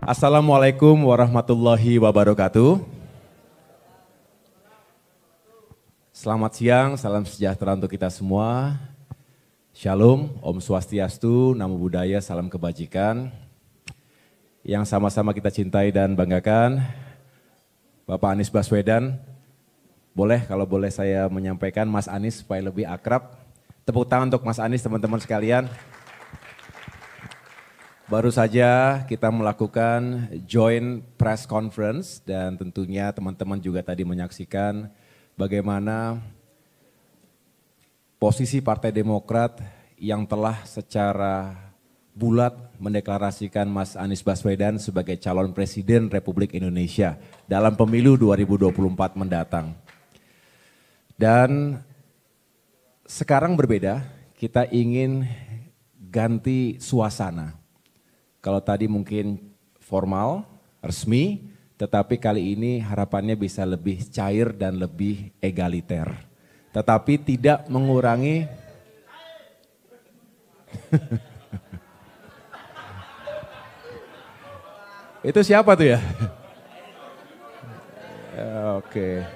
Assalamualaikum warahmatullahi wabarakatuh. Selamat siang, salam sejahtera untuk kita semua. Shalom, Om Swastiastu, Namo Buddhaya, salam kebajikan. Yang sama-sama kita cintai dan banggakan, Bapak Anies Baswedan. Boleh, kalau boleh saya menyampaikan Mas Anies supaya lebih akrab. Tepuk tangan untuk Mas Anies, teman-teman sekalian. Baru saja kita melakukan joint press conference dan tentunya teman-teman juga tadi menyaksikan bagaimana posisi Partai Demokrat yang telah secara bulat mendeklarasikan Mas Anies Baswedan sebagai calon Presiden Republik Indonesia dalam pemilu 2024 mendatang. Dan sekarang berbeda, kita ingin ganti suasana. Kalau tadi mungkin formal, resmi, tetapi kali ini harapannya bisa lebih cair dan lebih egaliter. Tetapi tidak mengurangi itu siapa tuh ya? Oke.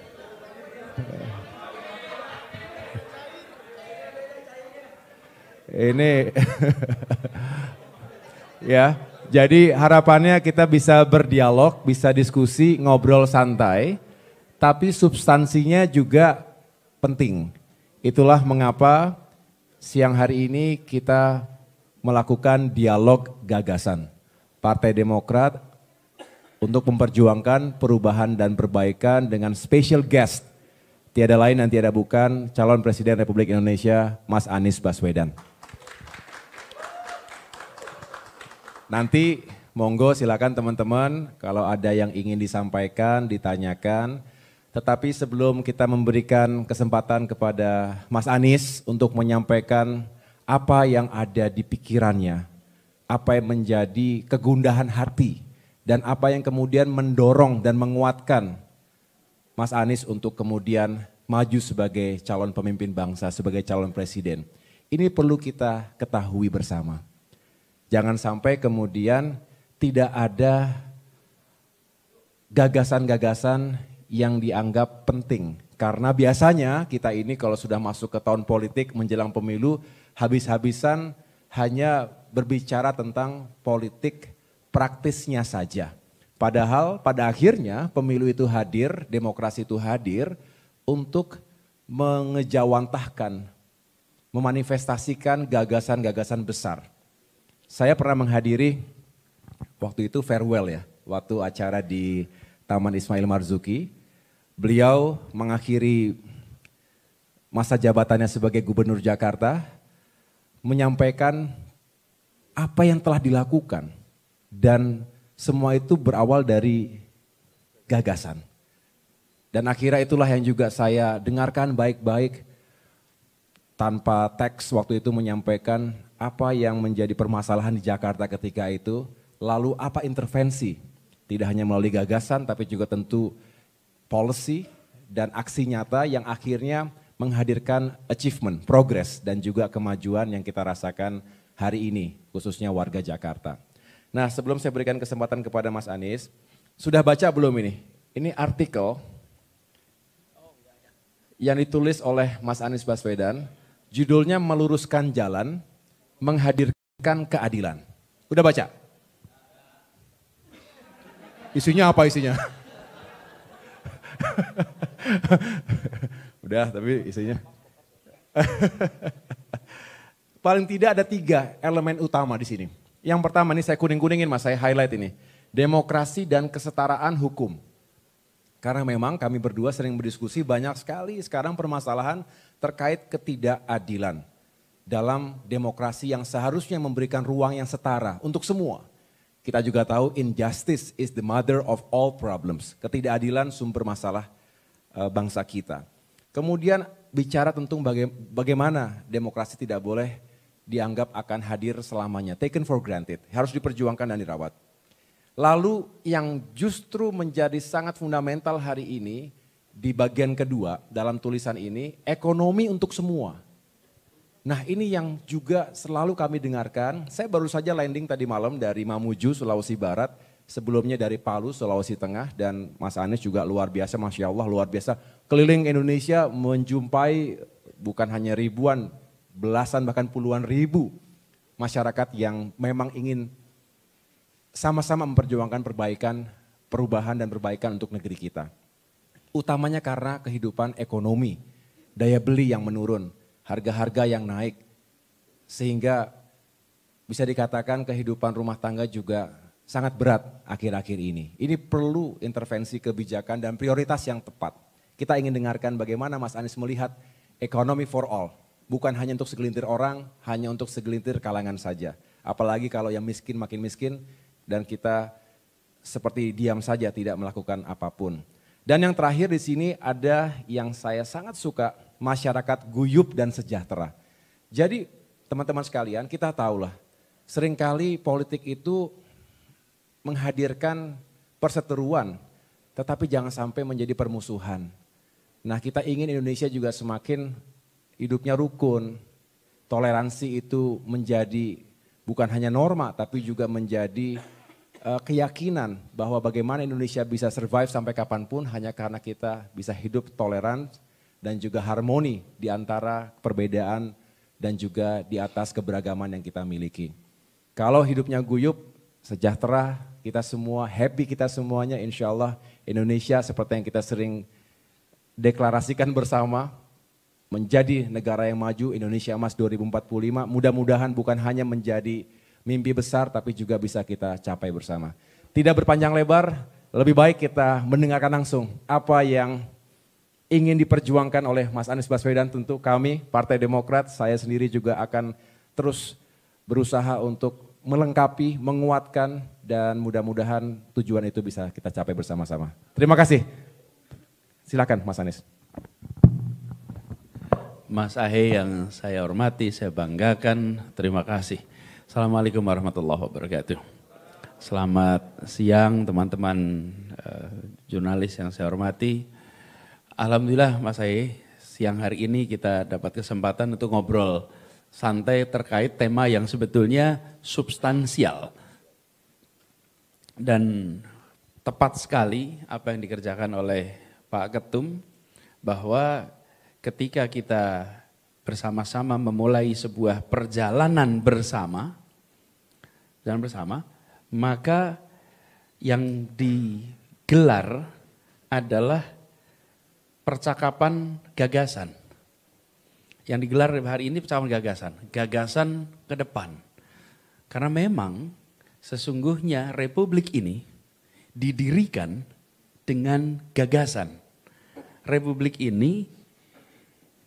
Ini ya, jadi harapannya kita bisa berdialog, bisa diskusi, ngobrol santai, tapi substansinya juga penting. Itulah mengapa siang hari ini kita melakukan dialog gagasan. Partai Demokrat untuk memperjuangkan perubahan dan perbaikan dengan special guest. Tiada lain dan tiada bukan calon Presiden Republik Indonesia, Mas Anies Baswedan. Nanti monggo silakan teman-teman kalau ada yang ingin disampaikan, ditanyakan. Tetapi sebelum kita memberikan kesempatan kepada Mas Anies untuk menyampaikan apa yang ada di pikirannya, apa yang menjadi kegundahan hati, dan apa yang kemudian mendorong dan menguatkan Mas Anies untuk kemudian maju sebagai calon pemimpin bangsa, sebagai calon presiden. Ini perlu kita ketahui bersama. Jangan sampai kemudian tidak ada gagasan-gagasan yang dianggap penting. Karena biasanya kita ini kalau sudah masuk ke tahun politik menjelang pemilu, habis-habisan hanya berbicara tentang politik praktisnya saja. Padahal pada akhirnya pemilu itu hadir, demokrasi itu hadir untuk mengejawantahkan, memanifestasikan gagasan-gagasan besar. Saya pernah menghadiri waktu itu farewell ya, waktu acara di Taman Ismail Marzuki. Beliau mengakhiri masa jabatannya sebagai Gubernur Jakarta, menyampaikan apa yang telah dilakukan dan semua itu berawal dari gagasan. Dan akhirnya itulah yang juga saya dengarkan baik-baik tanpa teks waktu itu menyampaikan apa yang menjadi permasalahan di Jakarta ketika itu, lalu apa intervensi, tidak hanya melalui gagasan tapi juga tentu policy dan aksi nyata yang akhirnya menghadirkan achievement, progress dan juga kemajuan yang kita rasakan hari ini, khususnya warga Jakarta. Nah sebelum saya berikan kesempatan kepada Mas Anies, sudah baca belum ini? Ini artikel yang ditulis oleh Mas Anies Baswedan, judulnya Meluruskan Jalan, Menghadirkan Keadilan. Udah baca? Isinya apa isinya? Udah, tapi isinya. Paling tidak ada 3 elemen utama di sini. Yang pertama ini saya kuning-kuningin mas, saya highlight ini. Demokrasi dan kesetaraan hukum. Karena memang kami berdua sering berdiskusi banyak sekali sekarang permasalahan terkait ketidakadilan. Dalam demokrasi yang seharusnya memberikan ruang yang setara untuk semua. Kita juga tahu injustice is the mother of all problems. Ketidakadilan sumber masalah bangsa kita. Kemudian bicara tentang bagaimana demokrasi tidak boleh dianggap akan hadir selamanya. Taken for granted, harus diperjuangkan dan dirawat. Lalu yang justru menjadi sangat fundamental hari ini di bagian kedua dalam tulisan ini, ekonomi untuk semua. Nah ini yang juga selalu kami dengarkan, saya baru saja landing tadi malam dari Mamuju, Sulawesi Barat, sebelumnya dari Palu, Sulawesi Tengah, dan Mas Anies juga luar biasa, Masya Allah luar biasa. Keliling Indonesia menjumpai bukan hanya ribuan, belasan bahkan puluhan ribu masyarakat yang memang ingin sama-sama memperjuangkan perbaikan, perubahan dan perbaikan untuk negeri kita. Utamanya karena kehidupan ekonomi, daya beli yang menurun, harga-harga yang naik, sehingga bisa dikatakan kehidupan rumah tangga juga sangat berat akhir-akhir ini. Ini perlu intervensi kebijakan dan prioritas yang tepat. Kita ingin dengarkan bagaimana Mas Anies melihat economy for all. Bukan hanya untuk segelintir orang, hanya untuk segelintir kalangan saja. Apalagi kalau yang miskin makin miskin dan kita seperti diam saja tidak melakukan apapun. Dan yang terakhir di sini ada yang saya sangat suka, masyarakat guyup dan sejahtera. Jadi teman-teman sekalian kita tahulah, seringkali politik itu menghadirkan perseteruan, tetapi jangan sampai menjadi permusuhan. Nah, kita ingin Indonesia juga semakin hidupnya rukun, toleransi itu menjadi bukan hanya norma, tapi juga menjadi keyakinan bahwa bagaimana Indonesia bisa survive sampai kapanpun hanya karena kita bisa hidup toleran dan juga harmoni di antara perbedaan dan juga di atas keberagaman yang kita miliki. Kalau hidupnya guyup, sejahtera, kita semua happy, kita semuanya insya Allah Indonesia seperti yang kita sering deklarasikan bersama menjadi negara yang maju, Indonesia Emas 2045, mudah-mudahan bukan hanya menjadi mimpi besar tapi juga bisa kita capai bersama. Tidak berpanjang lebar, lebih baik kita mendengarkan langsung apa yang ingin diperjuangkan oleh Mas Anies Baswedan. Tentu kami Partai Demokrat, saya sendiri juga akan terus berusaha untuk melengkapi, menguatkan, dan mudah-mudahan tujuan itu bisa kita capai bersama-sama. Terima kasih. Silakan Mas Anies. Mas Ahe yang saya hormati, saya banggakan, terima kasih. Assalamualaikum warahmatullahi wabarakatuh. Selamat siang teman-teman jurnalis yang saya hormati. Alhamdulillah Mas Ahe, siang hari ini kita dapat kesempatan untuk ngobrol santai terkait tema yang sebetulnya substansial. Dan tepat sekali apa yang dikerjakan oleh Pak Ketum, bahwa ketika kita bersama-sama memulai sebuah perjalanan bersama, maka yang digelar adalah percakapan gagasan. Yang digelar hari ini percakapan gagasan ke depan. Karena memang sesungguhnya Republik ini didirikan dengan gagasan. Republik ini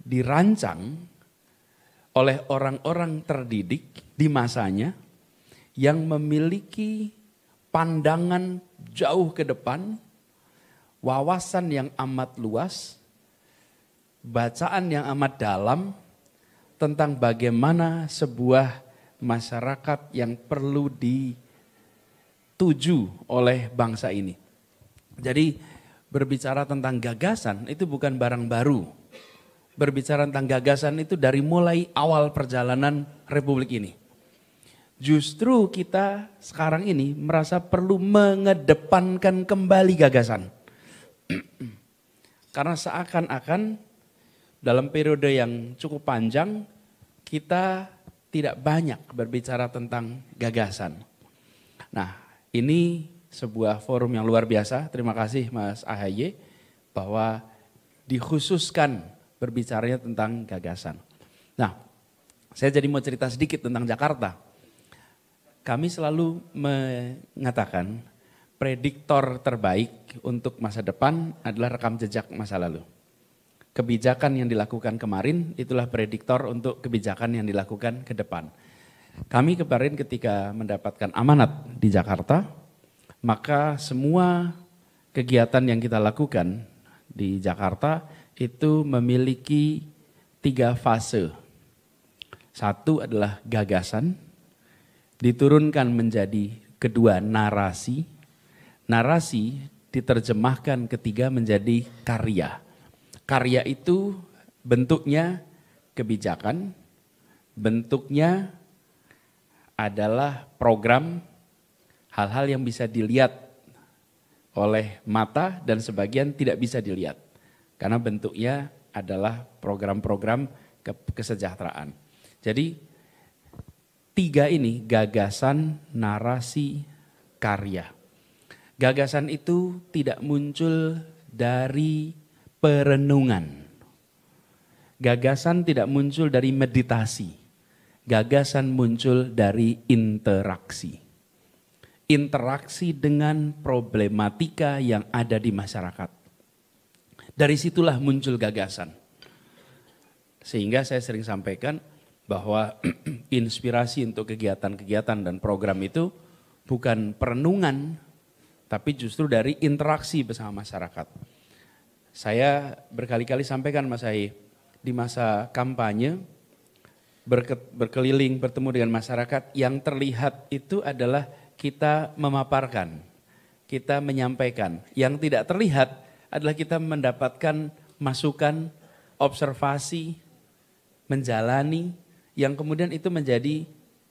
dirancang oleh orang-orang terdidik di masanya yang memiliki pandangan jauh ke depan, wawasan yang amat luas, bacaan yang amat dalam tentang bagaimana sebuah masyarakat yang perlu dituju oleh bangsa ini. Jadi berbicara tentang gagasan itu bukan barang baru. Berbicara tentang gagasan itu dari mulai awal perjalanan Republik ini. Justru kita sekarang ini merasa perlu mengedepankan kembali gagasan. Karena seakan-akan dalam periode yang cukup panjang kita tidak banyak berbicara tentang gagasan. Nah, ini sebuah forum yang luar biasa. Terima kasih Mas AHY bahwa dikhususkan berbicaranya tentang gagasan. Nah, saya jadi mau cerita sedikit tentang Jakarta. Kami selalu mengatakan prediktor terbaik untuk masa depan adalah rekam jejak masa lalu. Kebijakan yang dilakukan kemarin itulah prediktor untuk kebijakan yang dilakukan ke depan. Kami kemarin ketika mendapatkan amanat di Jakarta, maka semua kegiatan yang kita lakukan di Jakarta itu memiliki 3 fase. Satu adalah gagasan, diturunkan menjadi kedua narasi, narasi diterjemahkan ketiga menjadi karya. Karya itu bentuknya kebijakan, bentuknya adalah program, hal-hal yang bisa dilihat oleh mata dan sebagian tidak bisa dilihat. Karena bentuknya adalah program-program kesejahteraan. Jadi 3 ini gagasan, narasi, karya. Gagasan itu tidak muncul dari perenungan. Gagasan tidak muncul dari meditasi. Gagasan muncul dari interaksi. Interaksi dengan problematika yang ada di masyarakat. Dari situlah muncul gagasan. Sehingga saya sering sampaikan bahwa inspirasi untuk kegiatan-kegiatan dan program itu bukan perenungan, tapi justru dari interaksi bersama masyarakat. Saya berkali-kali sampaikan Mas Haye, di masa kampanye, berkeliling bertemu dengan masyarakat, yang terlihat itu adalah kita memaparkan, kita menyampaikan. Yang tidak terlihat adalah kita mendapatkan masukan, observasi, menjalani, yang kemudian itu menjadi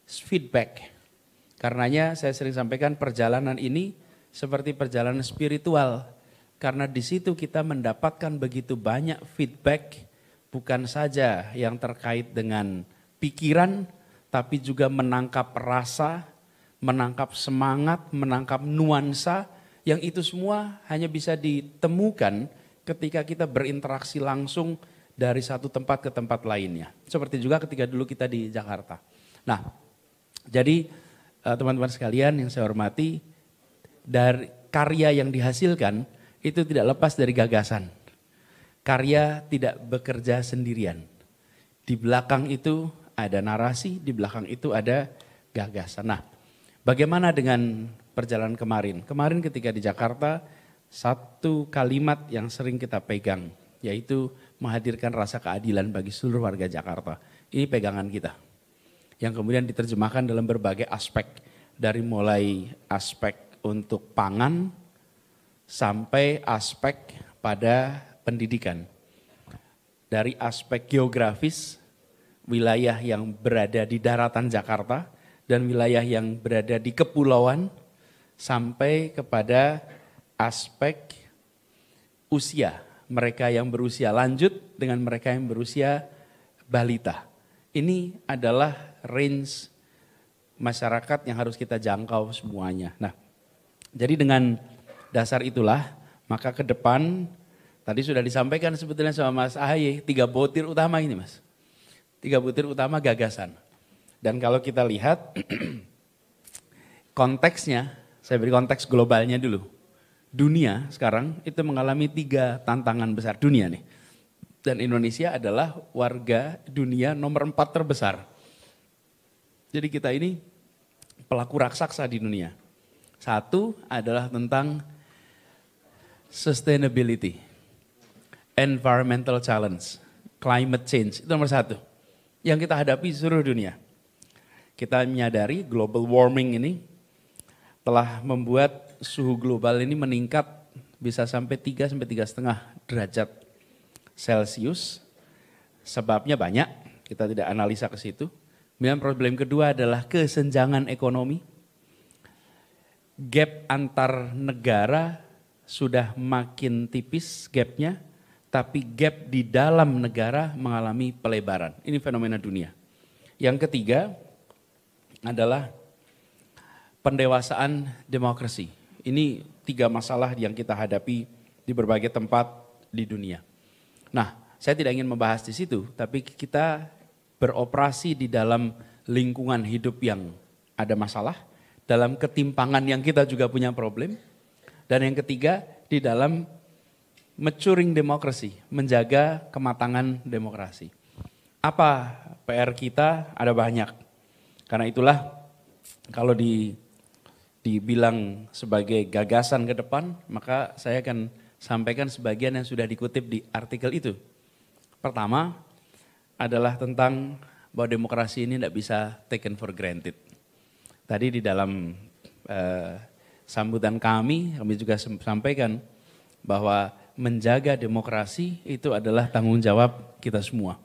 feedback. Karenanya saya sering sampaikan perjalanan ini seperti perjalanan spiritual. Karena di situ kita mendapatkan begitu banyak feedback, bukan saja yang terkait dengan pikiran, tapi juga menangkap rasa, menangkap semangat, menangkap nuansa, yang itu semua hanya bisa ditemukan ketika kita berinteraksi langsung dari satu tempat ke tempat lainnya. Seperti juga ketika dulu kita di Jakarta. Nah, jadi teman-teman sekalian yang saya hormati, dari karya yang dihasilkan itu tidak lepas dari gagasan. Karya tidak bekerja sendirian. Di belakang itu ada narasi, di belakang itu ada gagasan. Nah, bagaimana dengan perjalanan kemarin? Kemarin ketika di Jakarta, satu kalimat yang sering kita pegang, yaitu menghadirkan rasa keadilan bagi seluruh warga Jakarta. Ini pegangan kita. Yang kemudian diterjemahkan dalam berbagai aspek. Dari mulai aspek untuk pangan, sampai aspek pada pendidikan. Dari aspek geografis, wilayah yang berada di daratan Jakarta, dan wilayah yang berada di kepulauan, sampai kepada aspek usia. Mereka yang berusia lanjut dengan mereka yang berusia balita. Ini adalah range masyarakat yang harus kita jangkau semuanya. Nah, jadi dengan dasar itulah, maka ke depan, tadi sudah disampaikan sebetulnya sama Mas Ahaye, 3 butir utama ini Mas. 3 butir utama gagasan. Dan kalau kita lihat konteksnya, saya beri konteks globalnya dulu. Dunia sekarang itu mengalami 3 tantangan besar dunia nih. Dan Indonesia adalah warga dunia nomor 4 terbesar. Jadi kita ini pelaku raksasa di dunia. Satu adalah tentang sustainability, environmental challenge, climate change, itu nomor 1. Yang kita hadapi di seluruh dunia. Kita menyadari global warming ini telah membuat suhu global ini meningkat bisa sampai 3 sampai 3,5 derajat Celcius. Sebabnya banyak, kita tidak analisa ke situ. Kemudian problem kedua adalah kesenjangan ekonomi. Gap antar negara sudah makin tipis gapnya, tapi gap di dalam negara mengalami pelebaran. Ini fenomena dunia. Yang ketiga adalah pendewasaan demokrasi. Ini 3 masalah yang kita hadapi di berbagai tempat di dunia. Nah, saya tidak ingin membahas di situ, tapi kita beroperasi di dalam lingkungan hidup yang ada masalah, dalam ketimpangan yang kita juga punya problem, dan yang ketiga di dalam maturing demokrasi, menjaga kematangan demokrasi. Apa PR kita? Ada banyak. Karena itulah kalau dibilang sebagai gagasan ke depan, maka saya akan sampaikan sebagian yang sudah dikutip di artikel itu. Pertama adalah tentang bahwa demokrasi ini tidak bisa taken for granted. Tadi di dalam sambutan kami juga sampaikan bahwa menjaga demokrasi itu adalah tanggung jawab kita semua.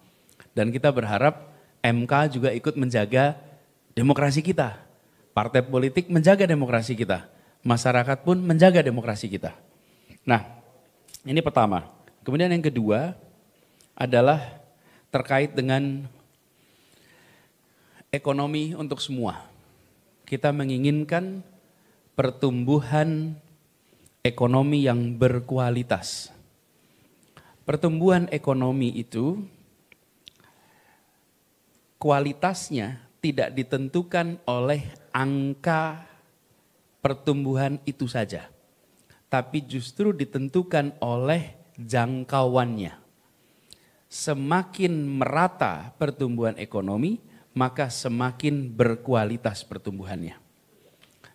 Dan kita berharap MK juga ikut menjaga demokrasi kita. Partai politik menjaga demokrasi kita. Masyarakat pun menjaga demokrasi kita. Nah, ini pertama. Kemudian yang kedua adalah terkait dengan ekonomi untuk semua. Kita menginginkan pertumbuhan ekonomi yang berkualitas. Pertumbuhan ekonomi itu kualitasnya tidak ditentukan oleh angka pertumbuhan itu saja, tapi justru ditentukan oleh jangkauannya. Semakin merata pertumbuhan ekonomi, maka semakin berkualitas pertumbuhannya.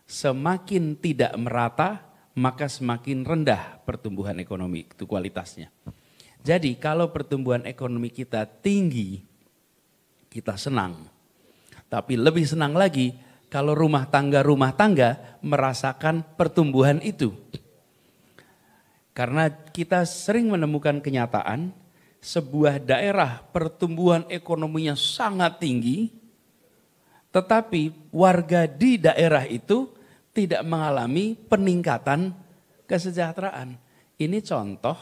Semakin tidak merata, maka semakin rendah pertumbuhan ekonomi itu kualitasnya. Jadi kalau pertumbuhan ekonomi kita tinggi, kita senang. Tapi lebih senang lagi kalau rumah tangga merasakan pertumbuhan itu. Karena kita sering menemukan kenyataan, sebuah daerah pertumbuhan ekonominya sangat tinggi, tetapi warga di daerah itu tidak mengalami peningkatan kesejahteraan. Ini contoh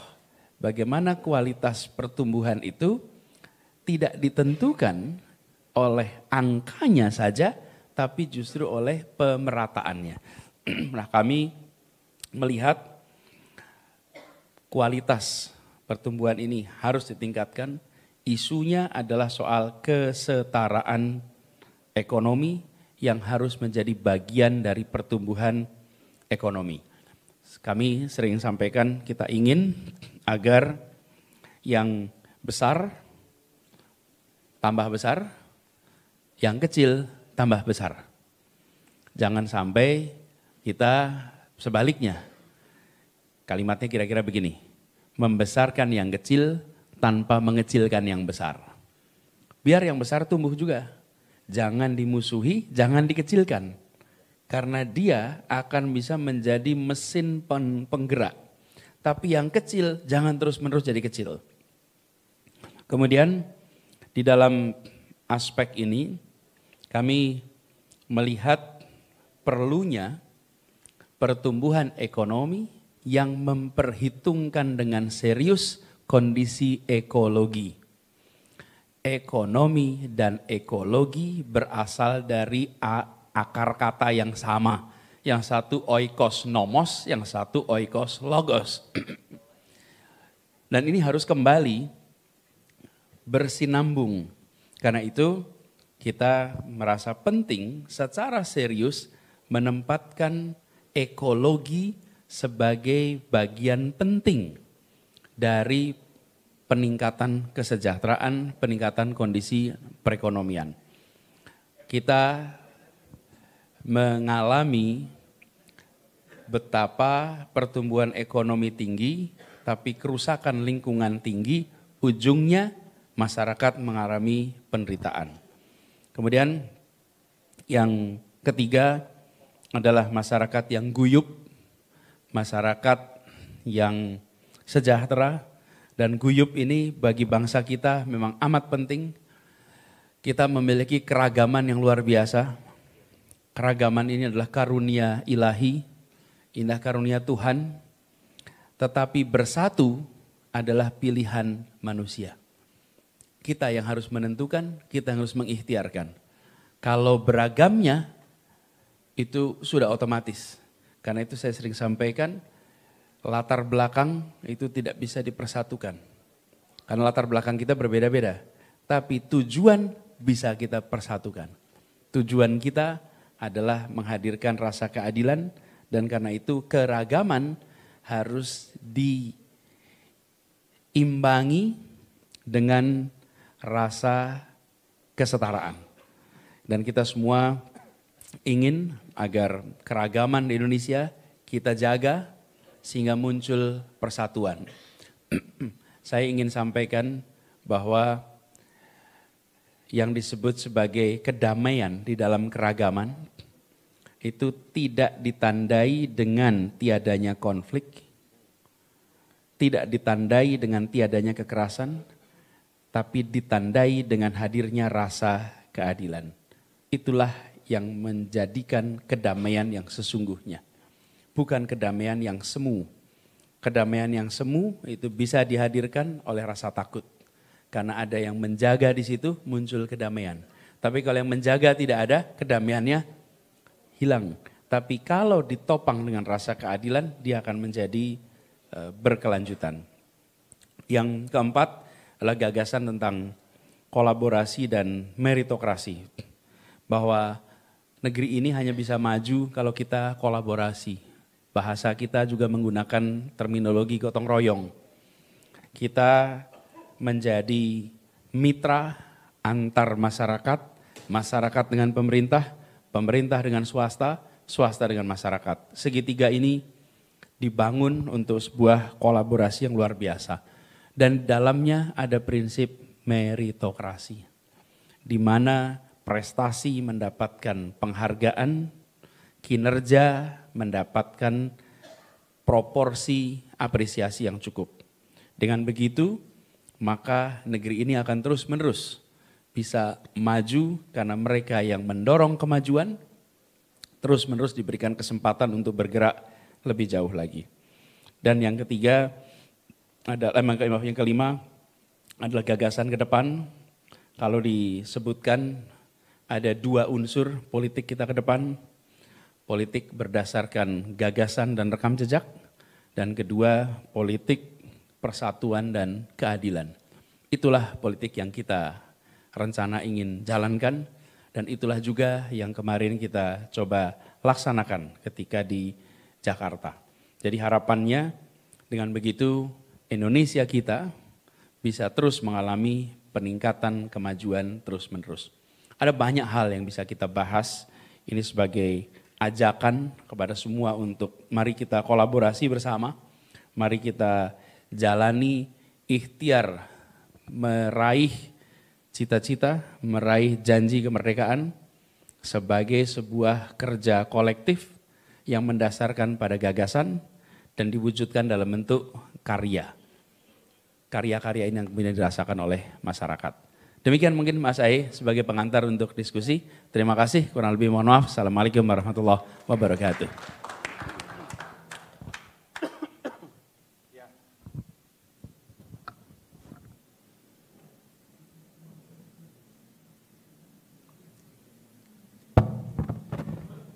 bagaimana kualitas pertumbuhan itu tidak ditentukan oleh angkanya saja, tapi justru oleh pemerataannya. Nah, kami melihat kualitas pertumbuhan ini harus ditingkatkan. Isunya adalah soal kesetaraan ekonomi yang harus menjadi bagian dari pertumbuhan ekonomi. Kami sering sampaikan kita ingin agar yang besar tambah besar, yang kecil tambah besar. Jangan sampai kita sebaliknya. Kalimatnya kira-kira begini, membesarkan yang kecil tanpa mengecilkan yang besar. Biar yang besar tumbuh juga. Jangan dimusuhi, jangan dikecilkan. Karena dia akan bisa menjadi mesin penggerak. Tapi yang kecil jangan terus-menerus jadi kecil. Kemudian di dalam aspek ini kami melihat perlunya pertumbuhan ekonomi yang memperhitungkan dengan serius kondisi ekologi. Ekonomi dan ekologi berasal dari akar kata yang sama. Yang satu oikos nomos, yang satu oikos logos. Dan ini harus kembali bersinambung. Karena itu kita merasa penting secara serius menempatkan ekologi sebagai bagian penting dari peningkatan kesejahteraan, peningkatan kondisi perekonomian. Kita mengalami betapa pertumbuhan ekonomi tinggi, tapi kerusakan lingkungan tinggi, ujungnya masyarakat mengalami penderitaan. Kemudian yang ketiga adalah masyarakat yang guyup, masyarakat yang sejahtera, dan guyup ini bagi bangsa kita memang amat penting. Kita memiliki keragaman yang luar biasa. Keragaman ini adalah karunia ilahi, indah karunia Tuhan, tetapi bersatu adalah pilihan manusia. Kita yang harus menentukan, kita yang harus mengikhtiarkan. Kalau beragamnya itu sudah otomatis. Karena itu saya sering sampaikan, latar belakang itu tidak bisa dipersatukan. Karena latar belakang kita berbeda-beda. Tapi tujuan bisa kita persatukan. Tujuan kita adalah menghadirkan rasa keadilan, dan karena itu keragaman harus diimbangi dengan rasa kesetaraan. Dan kita semua ingin agar keragaman di Indonesia kita jaga sehingga muncul persatuan. Saya ingin sampaikan bahwa yang disebut sebagai kedamaian di dalam keragaman itu tidak ditandai dengan tiadanya konflik, tidak ditandai dengan tiadanya kekerasan, tapi ditandai dengan hadirnya rasa keadilan. Itulah yang menjadikan kedamaian yang sesungguhnya. Bukan kedamaian yang semu. Kedamaian yang semu itu bisa dihadirkan oleh rasa takut. Karena ada yang menjaga di situ muncul kedamaian. Tapi kalau yang menjaga tidak ada, kedamaiannya hilang. Tapi kalau ditopang dengan rasa keadilan, dia akan menjadi berkelanjutan. Yang keempat adalah gagasan tentang kolaborasi dan meritokrasi. Bahwa negeri ini hanya bisa maju kalau kita kolaborasi. Bahasa kita juga menggunakan terminologi gotong royong. Kita menjadi mitra antar masyarakat, masyarakat dengan pemerintah, pemerintah dengan swasta, swasta dengan masyarakat. Segitiga ini dibangun untuk sebuah kolaborasi yang luar biasa. Dan dalamnya ada prinsip meritokrasi, di mana prestasi mendapatkan penghargaan, kinerja mendapatkan proporsi apresiasi yang cukup. Dengan begitu, maka negeri ini akan terus-menerus bisa maju karena mereka yang mendorong kemajuan terus-menerus diberikan kesempatan untuk bergerak lebih jauh lagi. Dan yang ketiga yang kelima adalah gagasan ke depan. Kalau disebutkan ada dua unsur politik kita ke depan. Politik berdasarkan gagasan dan rekam jejak. Dan kedua, politik persatuan dan keadilan. Itulah politik yang kita rencana ingin jalankan. Dan itulah juga yang kemarin kita coba laksanakan ketika di Jakarta. Jadi harapannya dengan begitu Indonesia kita bisa terus mengalami peningkatan kemajuan terus-menerus. Ada banyak hal yang bisa kita bahas, ini sebagai ajakan kepada semua untuk mari kita kolaborasi bersama, mari kita jalani ikhtiar meraih cita-cita, meraih janji kemerdekaan sebagai sebuah kerja kolektif yang mendasarkan pada gagasan dan diwujudkan dalam bentuk karya. Karya-karya ini yang kemudian dirasakan oleh masyarakat. Demikian mungkin Mas Ae sebagai pengantar untuk diskusi. Terima kasih, kurang lebih mohon maaf. Assalamualaikum warahmatullahi wabarakatuh.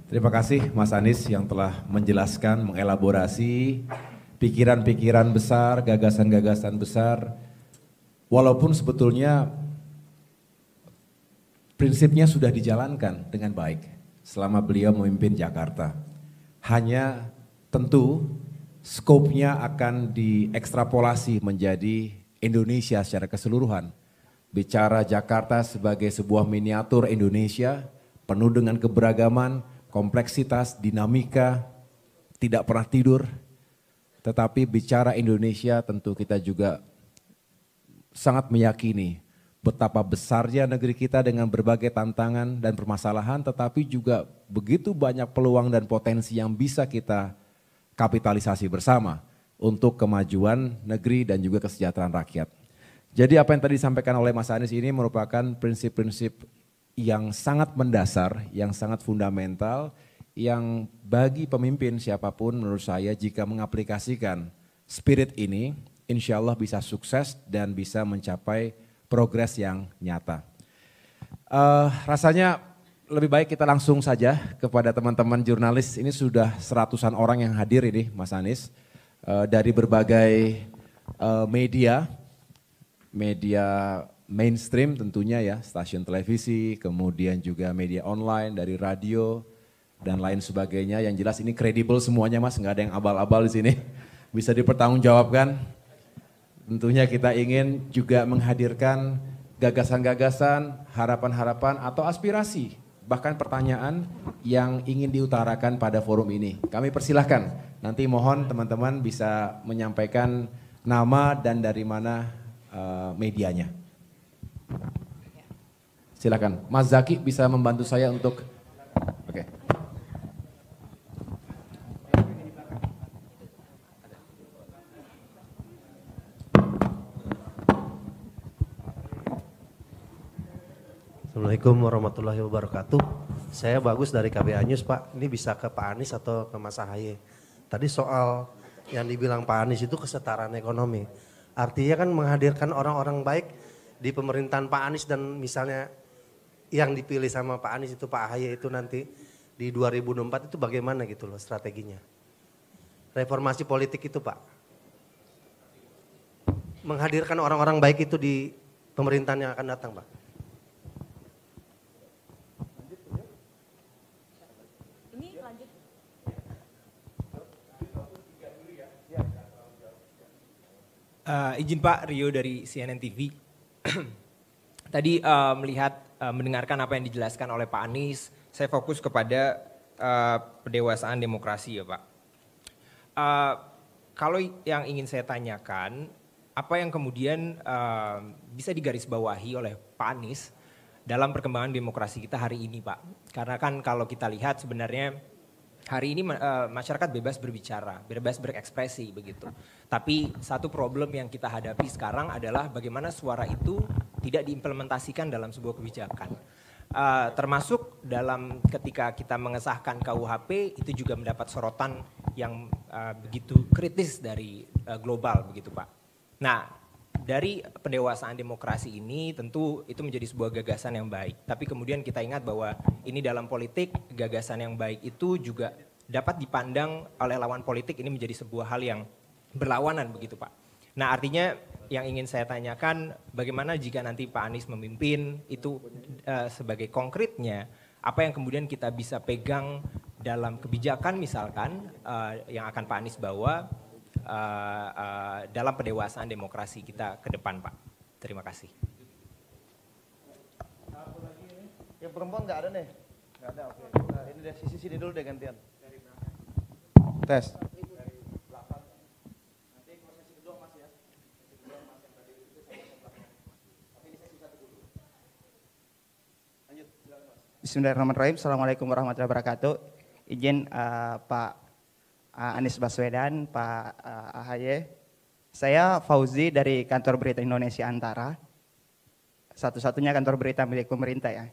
Terima kasih Mas Anies yang telah menjelaskan, mengelaborasi pikiran-pikiran besar, gagasan-gagasan besar. Walaupun sebetulnya prinsipnya sudah dijalankan dengan baik selama beliau memimpin Jakarta. Hanya tentu skopnya akan diekstrapolasi menjadi Indonesia secara keseluruhan. Bicara Jakarta sebagai sebuah miniatur Indonesia penuh dengan keberagaman, kompleksitas, dinamika, tidak pernah tidur. Tetapi bicara Indonesia tentu kita juga sangat meyakini betapa besarnya negeri kita dengan berbagai tantangan dan permasalahan, tetapi juga begitu banyak peluang dan potensi yang bisa kita kapitalisasi bersama untuk kemajuan negeri dan juga kesejahteraan rakyat. Jadi apa yang tadi disampaikan oleh Mas Anies ini merupakan prinsip-prinsip yang sangat mendasar, yang sangat fundamental, yang bagi pemimpin siapapun menurut saya jika mengaplikasikan spirit ini, insya Allah bisa sukses dan bisa mencapai progres yang nyata. Rasanya lebih baik kita langsung saja kepada teman-teman jurnalis. Ini sudah seratusan orang yang hadir ini Mas Anies. Dari berbagai media mainstream tentunya ya, stasiun televisi, kemudian juga media online, dari radio, dan lain sebagainya. Yang jelas ini kredibel semuanya Mas, nggak ada yang abal-abal di sini. Bisa dipertanggungjawabkan. Tentunya kita ingin juga menghadirkan gagasan-gagasan, harapan-harapan atau aspirasi, bahkan pertanyaan yang ingin diutarakan pada forum ini. Kami persilahkan, nanti mohon teman-teman bisa menyampaikan nama dan dari mana medianya. Silakan, Mas Zaki bisa membantu saya untuk, oke. Assalamualaikum warahmatullahi wabarakatuh. Saya Bagus dari KBA News Pak, ini bisa ke Pak Anies atau ke Mas Ahaye. Tadi soal yang dibilang Pak Anies itu kesetaraan ekonomi. Artinya kan menghadirkan orang-orang baik di pemerintahan Pak Anies dan misalnya yang dipilih sama Pak Anies itu Pak Ahaye itu nanti di 2024 itu bagaimana gitu loh strateginya. Reformasi politik itu Pak. Menghadirkan orang-orang baik itu di pemerintahan yang akan datang Pak. Izin Pak, Rio dari CNN TV. Tadi mendengarkan apa yang dijelaskan oleh Pak Anies, saya fokus kepada pendewasaan demokrasi ya Pak. Kalau yang ingin saya tanyakan, apa yang kemudian bisa digarisbawahi oleh Pak Anies dalam perkembangan demokrasi kita hari ini Pak? Karena kan kalau kita lihat sebenarnya hari ini masyarakat bebas berbicara, bebas berekspresi begitu. Tapi satu problem yang kita hadapi sekarang adalah bagaimana suara itu tidak diimplementasikan dalam sebuah kebijakan. Termasuk dalam ketika kita mengesahkan KUHP itu juga mendapat sorotan yang begitu kritis dari global begitu Pak. Nah, dari pendewasaan demokrasi ini tentu itu menjadi sebuah gagasan yang baik. Tapi kemudian kita ingat bahwa ini dalam politik gagasan yang baik itu juga dapat dipandang oleh lawan politik ini menjadi sebuah hal yang berlawanan begitu Pak. Nah artinya yang ingin saya tanyakan bagaimana jika nanti Pak Anies memimpin itu sebagai konkretnya apa yang kemudian kita bisa pegang dalam kebijakan misalkan yang akan Pak Anies bawa dalam pendewasaan demokrasi kita ke depan Pak. Terima kasih. Yang perempuan nggak ada nih? Nggak ada, oke. Nah, ini dari sini dulu deh gantian. Tes. Bismillahirrahmanirrahim. Assalamualaikum warahmatullahi wabarakatuh. Izin Pak Anies Baswedan, Pak Ahaye. Saya Fauzi dari kantor berita Indonesia Antara. Satu-satunya kantor berita milik pemerintah ya.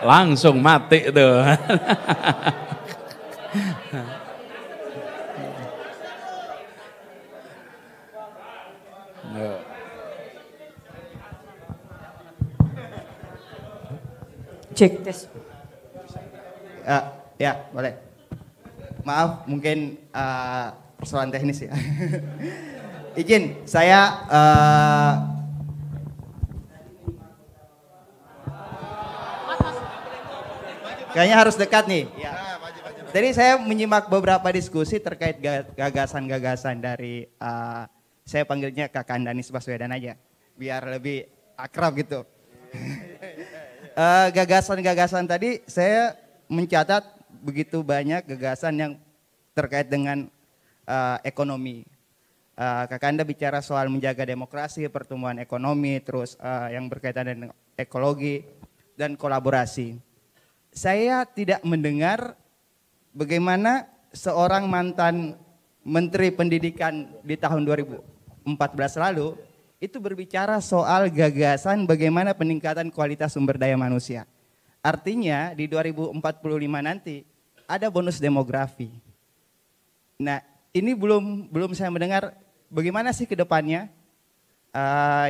Langsung mati tuh. Cek tes. Ya, boleh. Maaf, mungkin persoalan teknis ya. Izin, saya kayaknya harus dekat nih. Ya. Jadi saya menyimak beberapa diskusi terkait gagasan-gagasan dari saya panggilnya Kakak Anies Baswedan aja, biar lebih akrab gitu. Gagasan-gagasan tadi saya mencatat begitu banyak gagasan yang terkait dengan ekonomi. Kakak Anda bicara soal menjaga demokrasi, pertumbuhan ekonomi, terus yang berkaitan dengan ekologi dan kolaborasi. Saya tidak mendengar bagaimana seorang mantan Menteri Pendidikan di tahun 2014 lalu itu berbicara soal gagasan bagaimana peningkatan kualitas sumber daya manusia. Artinya di 2045 nanti ada bonus demografi. Nah ini belum saya mendengar bagaimana sih ke depannya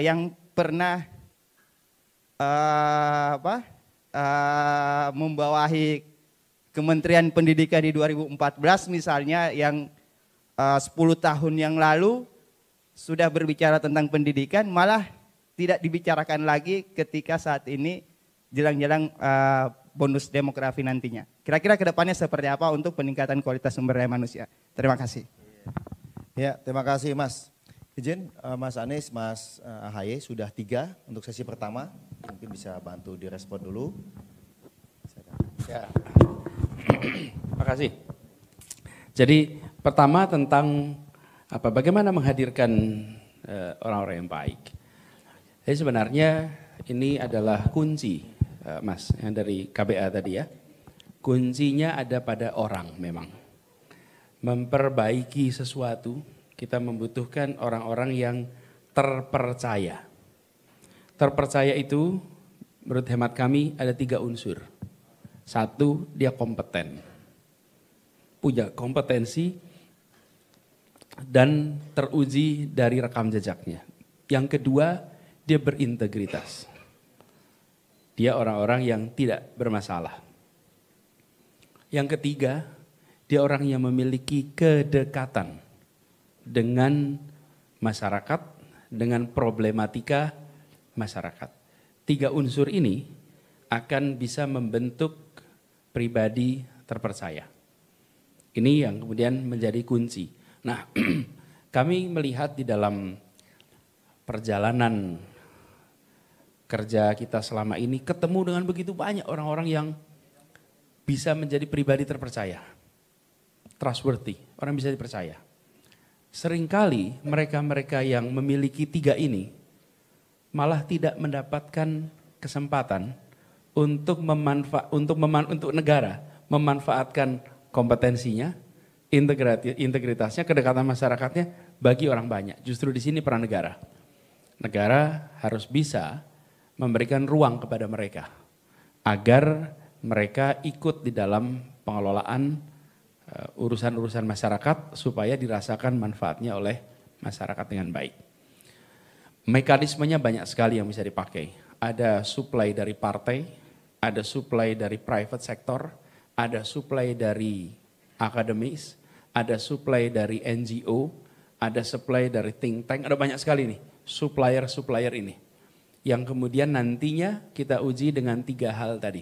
yang pernah membawahi Kementerian Pendidikan di 2014 misalnya yang 10 tahun yang lalu sudah berbicara tentang pendidikan malah tidak dibicarakan lagi ketika saat ini jelang-jelang bonus demografi nantinya. Kira-kira ke depannya seperti apa untuk peningkatan kualitas sumber daya manusia? Terima kasih. Ya, terima kasih Mas. Izin Mas Anies, Mas Ahaye sudah 3 untuk sesi pertama. Mungkin bisa bantu direspon dulu. Ya. Terima kasih. Jadi pertama tentang bagaimana menghadirkan orang-orang yang baik. Jadi sebenarnya ini adalah kunci Mas, yang dari KBA tadi ya. Kuncinya ada pada orang memang. Memperbaiki sesuatu, kita membutuhkan orang-orang yang terpercaya. Terpercaya itu menurut hemat kami ada 3 unsur. 1, dia kompeten. Punya kompetensi dan teruji dari rekam jejaknya. Yang kedua, dia berintegritas. Dia orang-orang yang tidak bermasalah. Yang ketiga, dia orang yang memiliki kedekatan dengan masyarakat, dengan problematika masyarakat. 3 unsur ini akan bisa membentuk pribadi terpercaya. Ini yang kemudian menjadi kunci. Nah, kami melihat di dalam perjalanan kerja kita selama ini ketemu dengan begitu banyak orang-orang yang bisa menjadi pribadi terpercaya. Trustworthy, orang bisa dipercaya. Seringkali mereka-mereka yang memiliki 3 ini malah tidak mendapatkan kesempatan untuk untuk negara memanfaatkan kompetensinya, integritasnya, kedekatan masyarakatnya bagi orang banyak. Justru di sini peran negara. Negara harus bisa memberikan ruang kepada mereka agar mereka ikut di dalam pengelolaan urusan-urusan masyarakat supaya dirasakan manfaatnya oleh masyarakat dengan baik. Mekanismenya banyak sekali yang bisa dipakai. Ada supply dari partai, ada supply dari private sector, ada supply dari akademis, ada supply dari NGO, ada supply dari think tank, ada banyak sekali nih supplier ini. Yang kemudian nantinya kita uji dengan 3 hal tadi.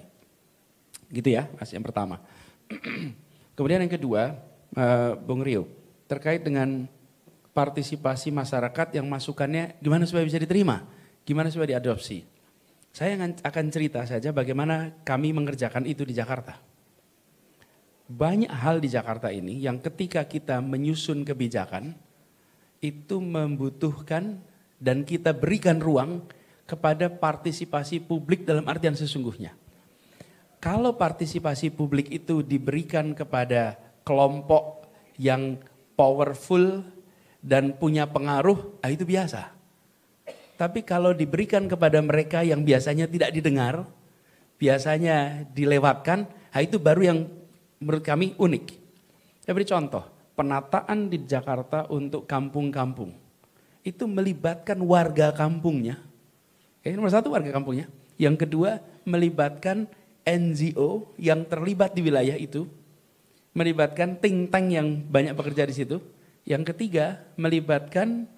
Gitu ya, Mas, yang pertama. Kemudian yang kedua, Bung Rio, terkait dengan partisipasi masyarakat yang masukannya gimana supaya bisa diterima, gimana supaya diadopsi. Saya akan cerita saja bagaimana kami mengerjakan itu di Jakarta. Banyak hal di Jakarta ini yang ketika kita menyusun kebijakan, itu membutuhkan dan kita berikan ruang kepada partisipasi publik dalam artian sesungguhnya. Kalau partisipasi publik itu diberikan kepada kelompok yang powerful dan punya pengaruh, itu biasa. Tapi kalau diberikan kepada mereka yang biasanya tidak didengar, biasanya dilewatkan, itu baru yang menurut kami unik. Saya beri contoh, penataan di Jakarta untuk kampung-kampung. Itu melibatkan warga kampungnya. Nomor 1 warga kampungnya. Yang kedua melibatkan NGO yang terlibat di wilayah itu. Melibatkan think tank yang banyak bekerja di situ. Yang ketiga melibatkan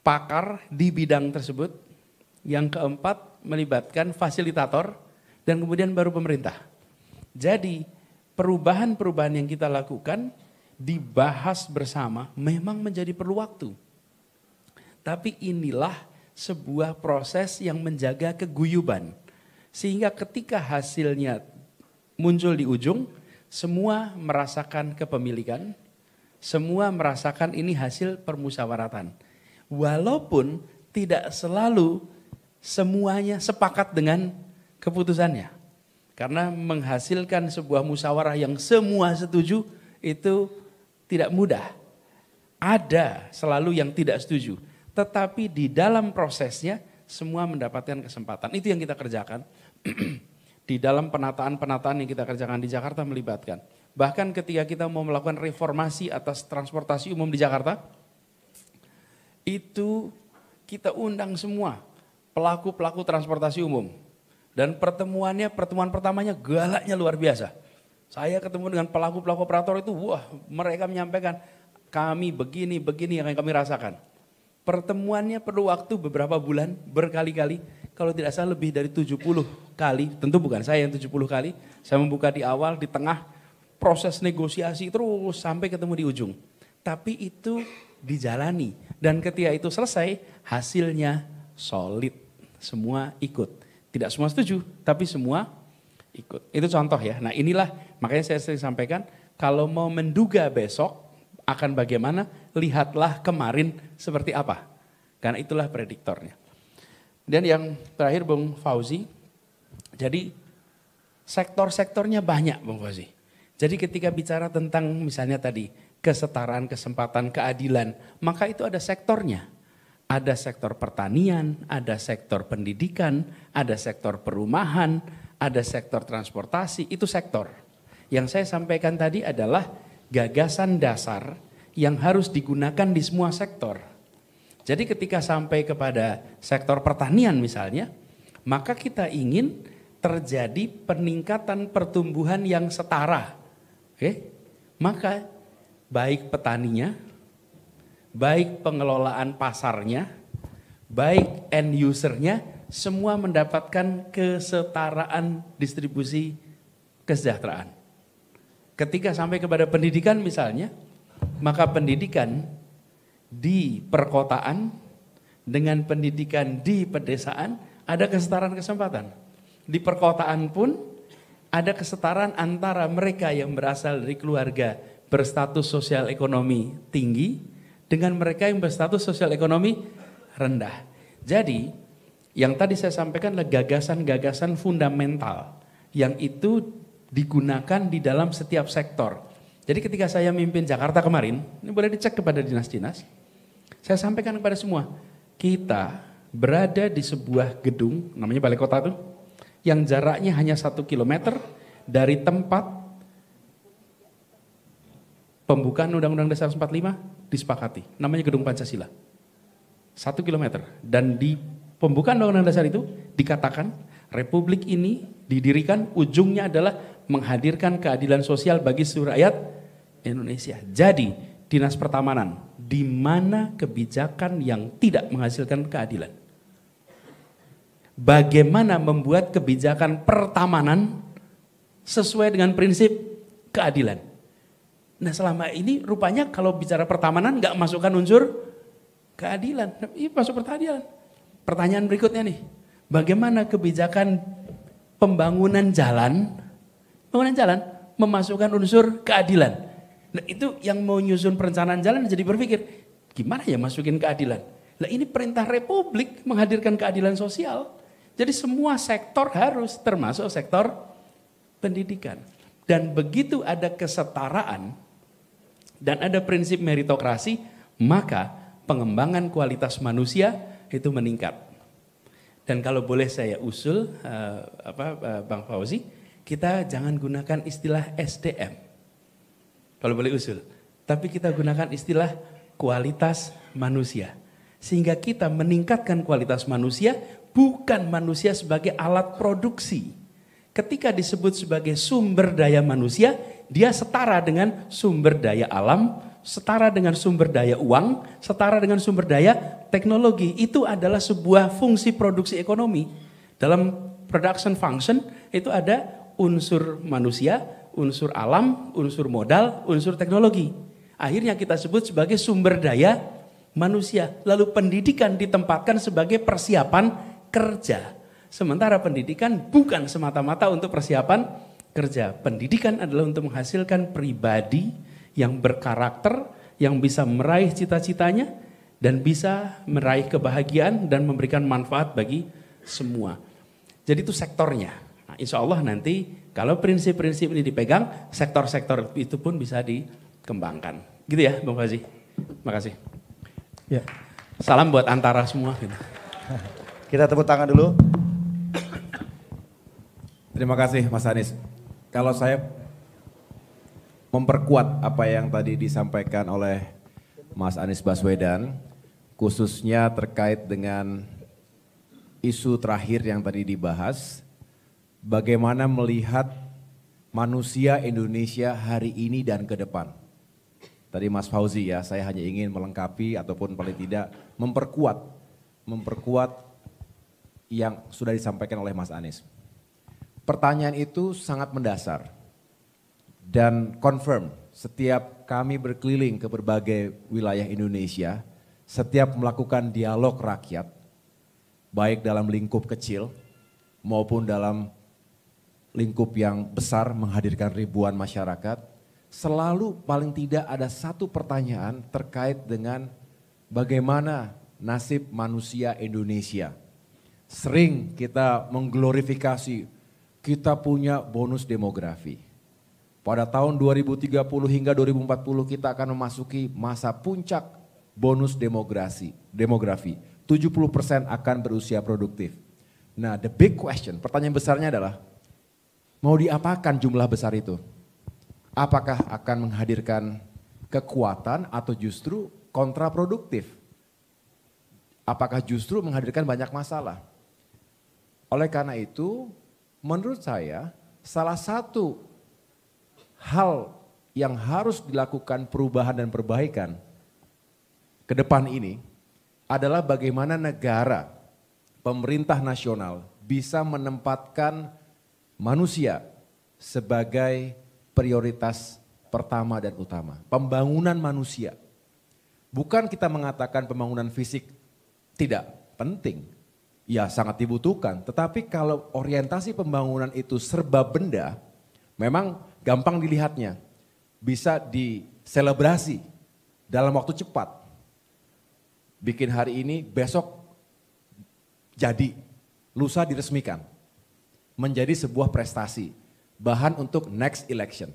pakar di bidang tersebut. Yang keempat melibatkan fasilitator dan kemudian baru pemerintah. Jadi perubahan-perubahan yang kita lakukan dibahas bersama memang menjadi perlu waktu. Tapi inilah sebuah proses yang menjaga keguyuban. Sehingga ketika hasilnya muncul di ujung, semua merasakan kepemilikan, semua merasakan ini hasil permusyawaratan. Walaupun tidak selalu semuanya sepakat dengan keputusannya. Karena menghasilkan sebuah musyawarah yang semua setuju itu tidak mudah. Ada selalu yang tidak setuju. Tetapi di dalam prosesnya semua mendapatkan kesempatan. Itu yang kita kerjakan. Di dalam penataan-penataan yang kita kerjakan di Jakarta melibatkan. Bahkan ketika kita mau melakukan reformasi atas transportasi umum di Jakarta, itu kita undang semua pelaku-pelaku transportasi umum. Dan pertemuan pertamanya galaknya luar biasa. Saya ketemu dengan pelaku-pelaku operator itu, mereka menyampaikan kami begini yang kami rasakan. Pertemuannya perlu waktu beberapa bulan, berkali-kali. Kalau tidak salah lebih dari 70 kali, tentu bukan saya yang 70 kali. Saya membuka di awal, di tengah, proses negosiasi terus sampai ketemu di ujung. Tapi itu dijalani. Dan ketika itu selesai, hasilnya solid. Semua ikut. Tidak semua setuju, tapi semua ikut. Itu contoh ya. Nah inilah, makanya saya sering sampaikan, kalau mau menduga besok akan bagaimana, lihatlah kemarin seperti apa. Karena itulah prediktornya. Dan yang terakhir Bung Fauzi, Jadi sektor-sektornya banyak Bang Fauzi. Jadi ketika bicara tentang misalnya tadi kesetaraan, kesempatan, keadilan, maka itu ada sektornya. Ada sektor pertanian, ada sektor pendidikan, ada sektor perumahan, ada sektor transportasi, itu sektor. Yang saya sampaikan tadi adalah gagasan dasar yang harus digunakan di semua sektor. Jadi ketika sampai kepada sektor pertanian misalnya, maka kita ingin terjadi peningkatan pertumbuhan yang setara. Oke? Maka baik petaninya, baik pengelolaan pasarnya, baik end usernya, semua mendapatkan kesetaraan distribusi kesejahteraan. Ketika sampai kepada pendidikan misalnya, maka pendidikan di perkotaan dengan pendidikan di pedesaan ada kesetaraan kesempatan. Di perkotaan pun ada kesetaraan antara mereka yang berasal dari keluarga berstatus sosial ekonomi tinggi dengan mereka yang berstatus sosial ekonomi rendah. Jadi yang tadi saya sampaikan adalah gagasan-gagasan fundamental yang itu digunakan di dalam setiap sektor. Jadi ketika saya mimpin Jakarta kemarin, ini boleh dicek kepada dinas-dinas, saya sampaikan kepada semua, kita berada di sebuah gedung, namanya Balai Kota itu, yang jaraknya hanya 1 kilometer dari tempat pembukaan Undang-Undang Dasar 45 disepakati, namanya Gedung Pancasila. 1 kilometer. Dan di pembukaan Undang-Undang Dasar itu dikatakan Republik ini didirikan ujungnya adalah menghadirkan keadilan sosial bagi seluruh rakyat Indonesia. Jadi Dinas Pertamanan, di mana kebijakan yang tidak menghasilkan keadilan? Bagaimana membuat kebijakan pertamanan sesuai dengan prinsip keadilan? Nah selama ini rupanya kalau bicara pertamanan nggak masukkan unsur keadilan, ini masuk keadilan. Pertanyaan berikutnya nih, bagaimana kebijakan pembangunan jalan memasukkan unsur keadilan? Nah itu yang mau nyusun perencanaan jalan jadi berpikir, gimana ya masukin keadilan? Nah ini perintah Republik menghadirkan keadilan sosial. Jadi semua sektor harus, termasuk sektor pendidikan. Dan begitu ada kesetaraan dan ada prinsip meritokrasi, maka pengembangan kualitas manusia itu meningkat. Dan kalau boleh saya usul, Bang Fauzi, kita jangan gunakan istilah SDM. Kalau boleh usul, tapi kita gunakan istilah kualitas manusia. Sehingga kita meningkatkan kualitas manusia, bukan manusia sebagai alat produksi. Ketika disebut sebagai sumber daya manusia, dia setara dengan sumber daya alam, setara dengan sumber daya uang, setara dengan sumber daya teknologi. Itu adalah sebuah fungsi produksi ekonomi. Dalam production function itu ada unsur manusia, unsur alam, unsur modal, unsur teknologi. Akhirnya kita sebut sebagai sumber daya manusia. Lalu pendidikan ditempatkan sebagai persiapan kerja. Sementara pendidikan bukan semata-mata untuk persiapan kerja. Pendidikan adalah untuk menghasilkan pribadi yang berkarakter, yang bisa meraih cita-citanya, dan bisa meraih kebahagiaan dan memberikan manfaat bagi semua. Jadi itu sektornya. Nah, insya Allah nanti kalau prinsip-prinsip ini dipegang, sektor-sektor itu pun bisa dikembangkan. Gitu ya Bang Fauzi. Makasih. Ya. Salam buat antara semua. Gitu. Kita tepuk tangan dulu. Terima kasih Mas Anies. Kalau saya memperkuat apa yang tadi disampaikan oleh Mas Anies Baswedan, khususnya terkait dengan isu terakhir yang tadi dibahas, bagaimana melihat manusia Indonesia hari ini dan ke depan. Tadi Mas Fauzi ya, saya hanya ingin melengkapi ataupun paling tidak memperkuat yang sudah disampaikan oleh Mas Anies. Pertanyaan itu sangat mendasar dan confirm setiap kami berkeliling ke berbagai wilayah Indonesia, setiap melakukan dialog rakyat, baik dalam lingkup kecil maupun dalam lingkup yang besar menghadirkan ribuan masyarakat, selalu paling tidak ada satu pertanyaan terkait dengan bagaimana nasib manusia Indonesia. Sering kita mengglorifikasi kita punya bonus demografi. Pada tahun 2030 hingga 2040 kita akan memasuki masa puncak bonus demografi. 70% akan berusia produktif. Nah, the big question, pertanyaan besarnya adalah, mau diapakan jumlah besar itu? Apakah akan menghadirkan kekuatan atau justru kontraproduktif? Apakah justru menghadirkan banyak masalah? Oleh karena itu, menurut saya salah satu hal yang harus dilakukan perubahan dan perbaikan ke depan ini adalah bagaimana negara, pemerintah nasional bisa menempatkan manusia sebagai prioritas pertama dan utama. Pembangunan manusia. Bukan kita mengatakan pembangunan fisik tidak penting, ya sangat dibutuhkan. Tetapi kalau orientasi pembangunan itu serba benda, memang gampang dilihatnya. Bisa diselebrasi dalam waktu cepat. Bikin hari ini, besok jadi, lusa diresmikan. Menjadi sebuah prestasi, bahan untuk next election.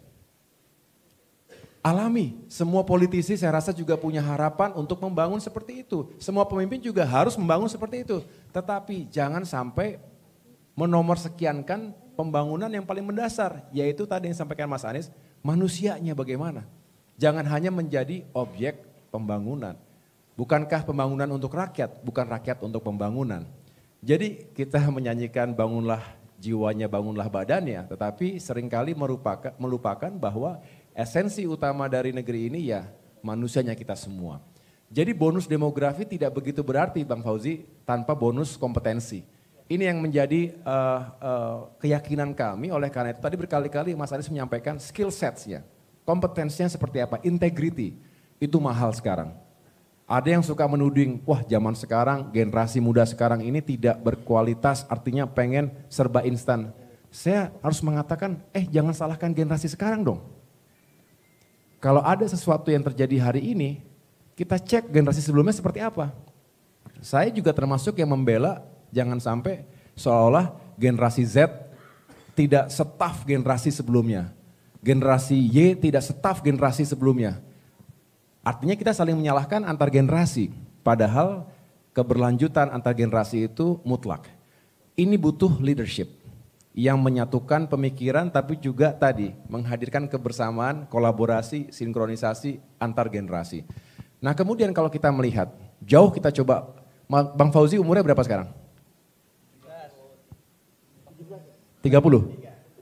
Alami, semua politisi saya rasa juga punya harapan untuk membangun seperti itu. Semua pemimpin juga harus membangun seperti itu. Tetapi jangan sampai menomorsekiankan pembangunan yang paling mendasar. Yaitu tadi yang disampaikan Mas Anies, manusianya bagaimana. Jangan hanya menjadi objek pembangunan. Bukankah pembangunan untuk rakyat, bukan rakyat untuk pembangunan. Jadi kita menyanyikan bangunlah jiwanya, bangunlah badannya. Tetapi seringkali melupakan bahwa esensi utama dari negeri ini ya manusianya kita semua. Jadi bonus demografi tidak begitu berarti Bang Fauzi tanpa bonus kompetensi. Ini yang menjadi keyakinan kami, oleh karena itu tadi berkali-kali Mas Anies menyampaikan skill sets-nya. Kompetensinya seperti apa, integrity, itu mahal sekarang. Ada yang suka menuding, wah zaman sekarang generasi muda sekarang ini tidak berkualitas artinya pengen serba instan. Saya harus mengatakan, jangan salahkan generasi sekarang dong. Kalau ada sesuatu yang terjadi hari ini, kita cek generasi sebelumnya seperti apa. Saya juga termasuk yang membela jangan sampai seolah-olah generasi Z tidak setaf generasi sebelumnya. Generasi Y tidak setaf generasi sebelumnya. Artinya kita saling menyalahkan antar generasi. Padahal keberlanjutan antar generasi itu mutlak. Ini butuh leadership yang menyatukan pemikiran tapi juga tadi menghadirkan kebersamaan, kolaborasi, sinkronisasi antar generasi. Nah kemudian kalau kita melihat, jauh kita coba, Bang Fauzi umurnya berapa sekarang? 30?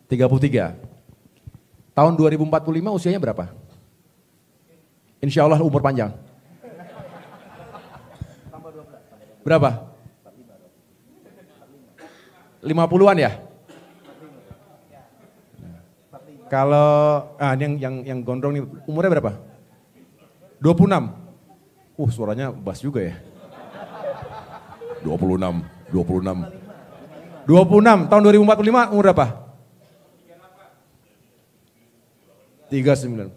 33. Tahun 2045 usianya berapa? Insya Allah umur panjang. Berapa? 50-an ya? Kalau yang gondrong nih umurnya berapa? 26. Suaranya bass juga ya. 26. 26 tahun 2045 umur berapa? 39.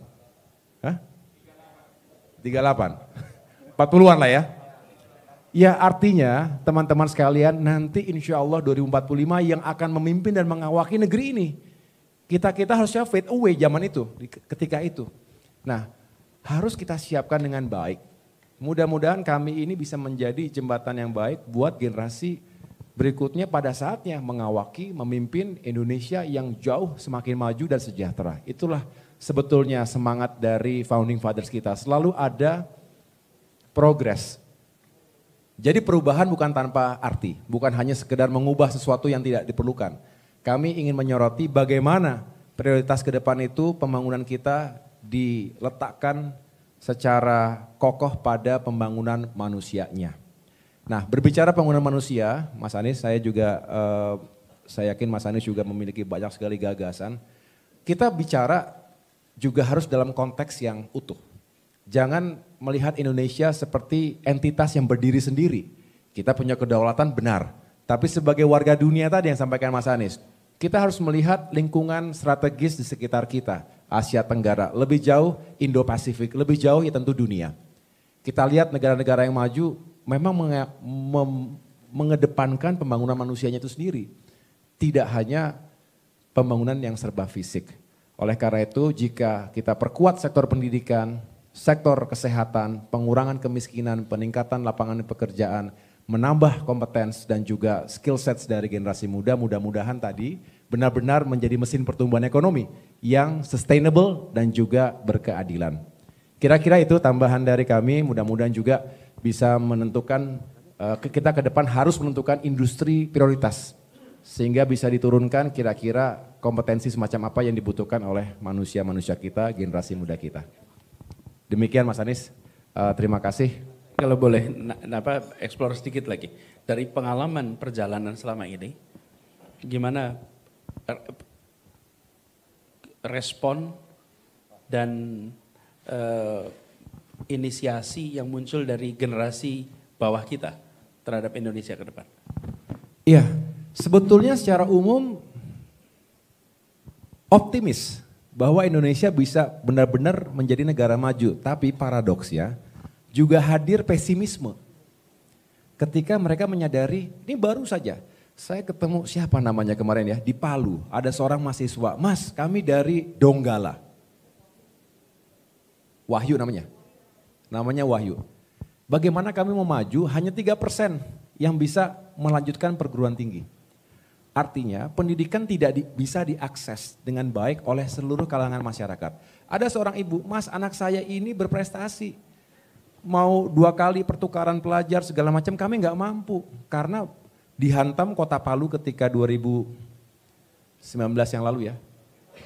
Hah? 38. 40-an lah ya. Ya artinya teman-teman sekalian nanti insya Allah 2045 yang akan memimpin dan mengawaki negeri ini. Kita harusnya fade away zaman itu, ketika itu. Nah harus kita siapkan dengan baik. Mudah-mudahan kami ini bisa menjadi jembatan yang baik buat generasi berikutnya pada saatnya mengawaki, memimpin Indonesia yang jauh semakin maju dan sejahtera. Itulah sebetulnya semangat dari founding fathers kita. Selalu ada progres. Jadi perubahan bukan tanpa arti, bukan hanya sekedar mengubah sesuatu yang tidak diperlukan. Kami ingin menyoroti bagaimana prioritas ke depan itu pembangunan kita diletakkan secara kokoh pada pembangunan manusianya. Nah berbicara pembangunan manusia, Mas Anies saya yakin Mas Anies juga memiliki banyak sekali gagasan. Kita bicara juga harus dalam konteks yang utuh. Jangan melihat Indonesia seperti entitas yang berdiri sendiri. Kita punya kedaulatan benar, tapi sebagai warga dunia tadi yang sampaikan Mas Anies, kita harus melihat lingkungan strategis di sekitar kita. Asia Tenggara, lebih jauh Indo-Pasifik, lebih jauh ya tentu dunia. Kita lihat negara-negara yang maju memang mengedepankan pembangunan manusianya itu sendiri. Tidak hanya pembangunan yang serba fisik. Oleh karena itu, jika kita perkuat sektor pendidikan, sektor kesehatan, pengurangan kemiskinan, peningkatan lapangan pekerjaan, menambah kompetens dan juga skill sets dari generasi muda, mudah-mudahan tadi benar-benar menjadi mesin pertumbuhan ekonomi yang sustainable dan juga berkeadilan. Kira-kira itu tambahan dari kami, mudah-mudahan juga bisa menentukan, kita ke depan harus menentukan industri prioritas. Sehingga bisa diturunkan kira-kira kompetensi semacam apa yang dibutuhkan oleh manusia-manusia kita, generasi muda kita. Demikian Mas Anies, terima kasih. Kalau boleh explore sedikit lagi. Dari pengalaman perjalanan selama ini, gimana respon dan inisiasi yang muncul dari generasi bawah kita terhadap Indonesia ke depan? Iya, sebetulnya secara umum optimis bahwa Indonesia bisa benar-benar menjadi negara maju. Tapi paradoksnya juga hadir pesimisme. Ketika mereka menyadari, ini baru saja. Saya ketemu siapa namanya kemarin ya, di Palu. Ada seorang mahasiswa, Mas kami dari Donggala. Wahyu namanya. Namanya Wahyu. Bagaimana kami mau maju, hanya 3% yang bisa melanjutkan perguruan tinggi. Artinya pendidikan tidak bisa diakses dengan baik oleh seluruh kalangan masyarakat. Ada seorang ibu, Mas anak saya ini berprestasi. Mau 2 kali pertukaran pelajar segala macam kami nggak mampu. Karena dihantam kota Palu ketika 2019 yang lalu ya.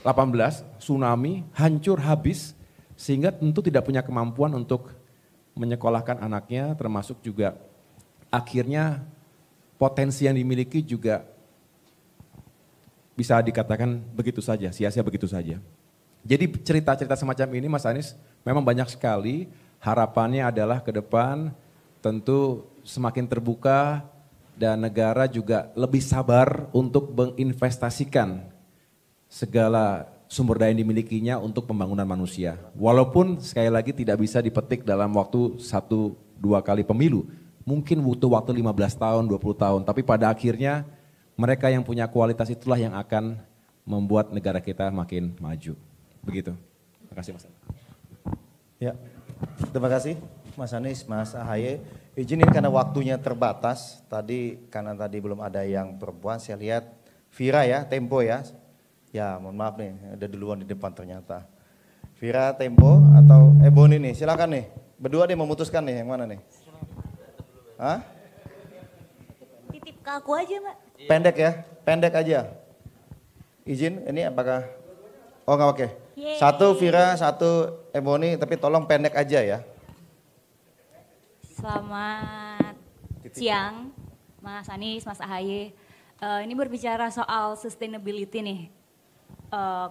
18 tsunami hancur habis sehingga tentu tidak punya kemampuan untuk menyekolahkan anaknya termasuk juga akhirnya potensi yang dimiliki juga bisa dikatakan begitu saja, sia-sia begitu saja. Jadi cerita-cerita semacam ini Mas Anies memang banyak sekali, harapannya adalah ke depan tentu semakin terbuka dan negara juga lebih sabar untuk menginvestasikan segala sumber daya yang dimilikinya untuk pembangunan manusia. Walaupun sekali lagi tidak bisa dipetik dalam waktu 1-2 kali pemilu, mungkin butuh waktu 15 tahun, 20 tahun, tapi pada akhirnya mereka yang punya kualitas itulah yang akan membuat negara kita makin maju. Begitu. Terima kasih Mas. Ya, terima kasih Mas Anies, Mas Ahaye. Izinin karena waktunya terbatas, karena tadi belum ada yang perempuan, saya lihat Vira ya, Tempo ya. Ya mohon maaf nih, ada duluan di depan ternyata. Vira, Tempo atau Boni nih, silakan nih. Berdua deh memutuskan nih, yang mana nih? Hah? Titip ke aku aja Mbak. Pendek ya, pendek aja. Izin, ini apakah? Oh nggak oke. Yeay. 1 Vira, 1 Ebony, tapi tolong pendek aja ya. Selamat siang Mas Anies, Mas Ahaye. Ini berbicara soal sustainability nih,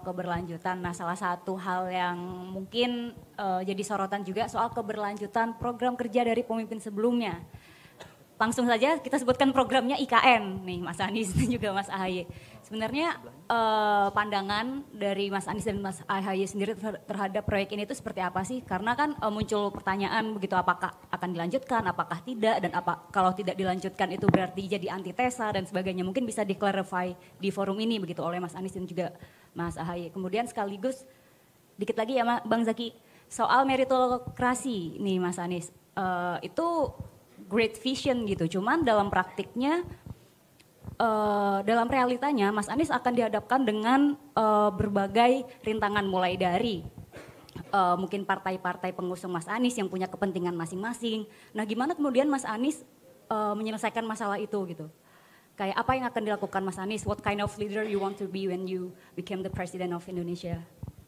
keberlanjutan. Nah salah satu hal yang mungkin jadi sorotan juga soal keberlanjutan program kerja dari pemimpin sebelumnya. Langsung saja kita sebutkan programnya IKN nih Mas Anies dan juga Mas Ahaye. Sebenarnya pandangan dari Mas Anies dan Mas Ahaye sendiri terhadap proyek ini itu seperti apa sih? Karena kan muncul pertanyaan begitu apakah akan dilanjutkan, apakah tidak, dan kalau tidak dilanjutkan itu berarti jadi antitesa dan sebagainya. Mungkin bisa di-clarify di forum ini begitu oleh Mas Anies dan juga Mas Ahaye. Kemudian sekaligus dikit lagi ya Bang Zaki, soal meritokrasi nih Mas Anies. Itu great vision gitu, cuman dalam praktiknya, dalam realitanya Mas Anies akan dihadapkan dengan berbagai rintangan mulai dari mungkin partai-partai pengusung Mas Anies yang punya kepentingan masing-masing. Nah gimana kemudian Mas Anies menyelesaikan masalah itu gitu? Kayak apa yang akan dilakukan Mas Anies? What kind of leader you want to be when you become the president of Indonesia?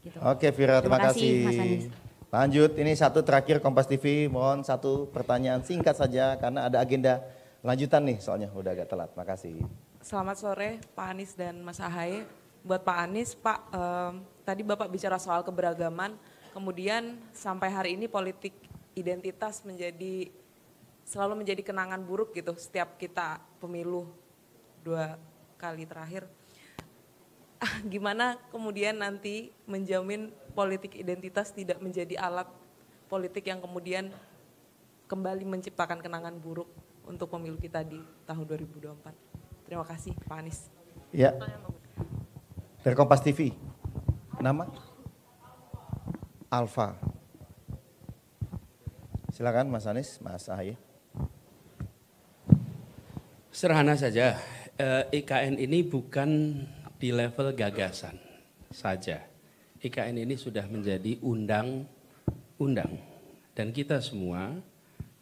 Gitu. Oke Vira, terima kasih. Mas Anies. Lanjut, ini satu terakhir Kompas TV, mohon satu pertanyaan singkat saja karena ada agenda lanjutan nih soalnya udah agak telat, makasih. Selamat sore Pak Anies dan Mas Ahaye. Buat Pak Anies, Pak tadi Bapak bicara soal keberagaman, kemudian sampai hari ini politik identitas selalu menjadi kenangan buruk gitu setiap kita pemilu 2 kali terakhir. Gimana kemudian nanti menjamin politik identitas tidak menjadi alat politik yang kemudian kembali menciptakan kenangan buruk untuk pemilu kita di tahun 2024. Terima kasih Pak Anies. Ya. Dari Kompas TV. Nama? Alfa. Silakan Mas Anies, Mas Ahaye. Sederhana saja, IKN ini bukan di level gagasan saja. IKN ini sudah menjadi undang-undang. Dan kita semua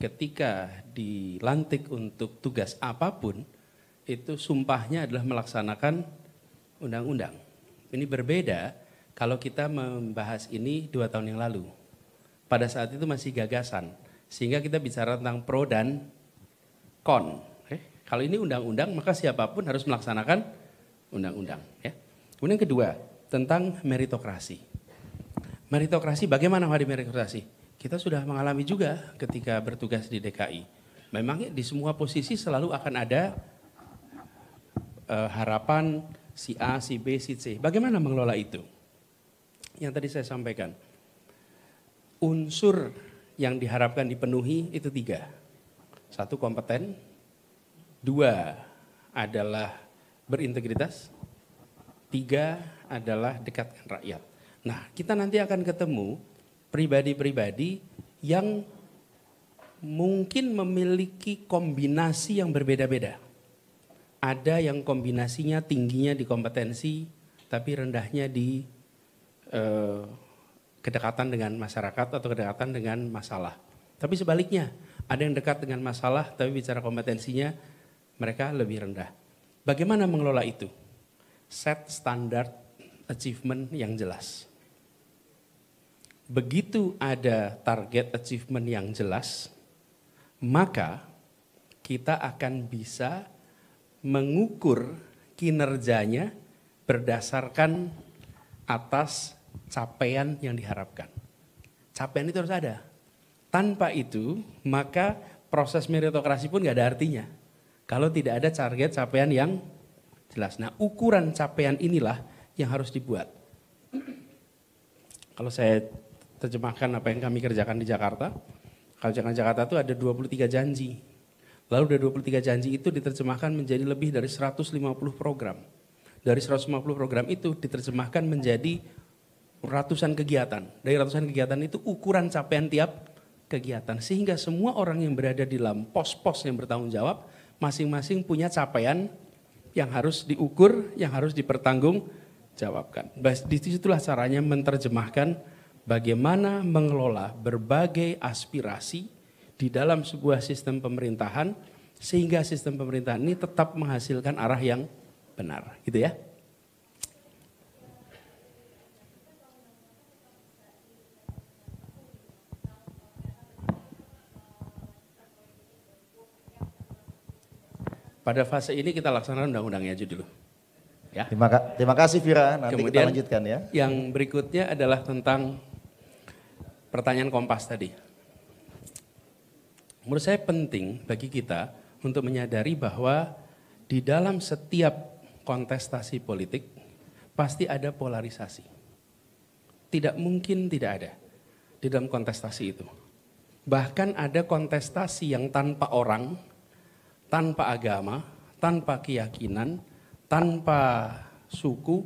ketika dilantik untuk tugas apapun, itu sumpahnya adalah melaksanakan undang-undang. Ini berbeda kalau kita membahas ini 2 tahun yang lalu. Pada saat itu masih gagasan, sehingga kita bicara tentang pro dan kon. Kalau ini undang-undang, maka siapapun harus melaksanakan undang-undang. Ya. Kemudian yang kedua, tentang meritokrasi. Meritokrasi, bagaimana di meritokrasi? Kita sudah mengalami juga ketika bertugas di DKI. Memang di semua posisi selalu akan ada harapan si A, si B, si C. Bagaimana mengelola itu? Yang tadi saya sampaikan. Unsur yang diharapkan dipenuhi itu 3. 1, kompeten. 2, adalah berintegritas. 3, adalah dekat dengan rakyat. Nah, kita nanti akan ketemu pribadi-pribadi yang mungkin memiliki kombinasi yang berbeda-beda. Ada yang kombinasinya tingginya di kompetensi, tapi rendahnya di kedekatan dengan masyarakat atau kedekatan dengan masalah. Tapi sebaliknya, ada yang dekat dengan masalah, tapi bicara kompetensinya mereka lebih rendah. Bagaimana mengelola itu? Set standar achievement yang jelas. Begitu ada target achievement yang jelas, maka kita akan bisa mengukur kinerjanya berdasarkan atas capaian yang diharapkan. Capaian itu harus ada. Tanpa itu, maka proses meritokrasi pun gak ada artinya. Kalau tidak ada target capaian yang jelas. Nah, ukuran capaian inilah yang harus dibuat. Kalau saya terjemahkan apa yang kami kerjakan di Jakarta, kalau Jakarta itu ada 23 janji. Lalu dari 23 janji itu diterjemahkan menjadi lebih dari 150 program. Dari 150 program itu diterjemahkan menjadi ratusan kegiatan. Dari ratusan kegiatan itu ukuran capaian tiap kegiatan. Sehingga semua orang yang berada di dalam pos-pos yang bertanggung jawab, masing-masing punya capaian yang harus diukur, yang harus dipertanggungjawabkan. Disitulah caranya menerjemahkan bagaimana mengelola berbagai aspirasi di dalam sebuah sistem pemerintahan sehingga sistem pemerintahan ini tetap menghasilkan arah yang benar, gitu ya. Pada fase ini kita laksanakan undang-undangnya aja dulu. Ya. Terima kasih Vira, nanti Kemudian, kita lanjutkan ya. Yang berikutnya adalah tentang pertanyaan Kompas tadi. Menurut saya penting bagi kita untuk menyadari bahwa di dalam setiap kontestasi politik pasti ada polarisasi. Tidak mungkin tidak ada di dalam kontestasi itu. Bahkan ada kontestasi yang tanpa orang, tanpa agama, tanpa keyakinan, tanpa suku,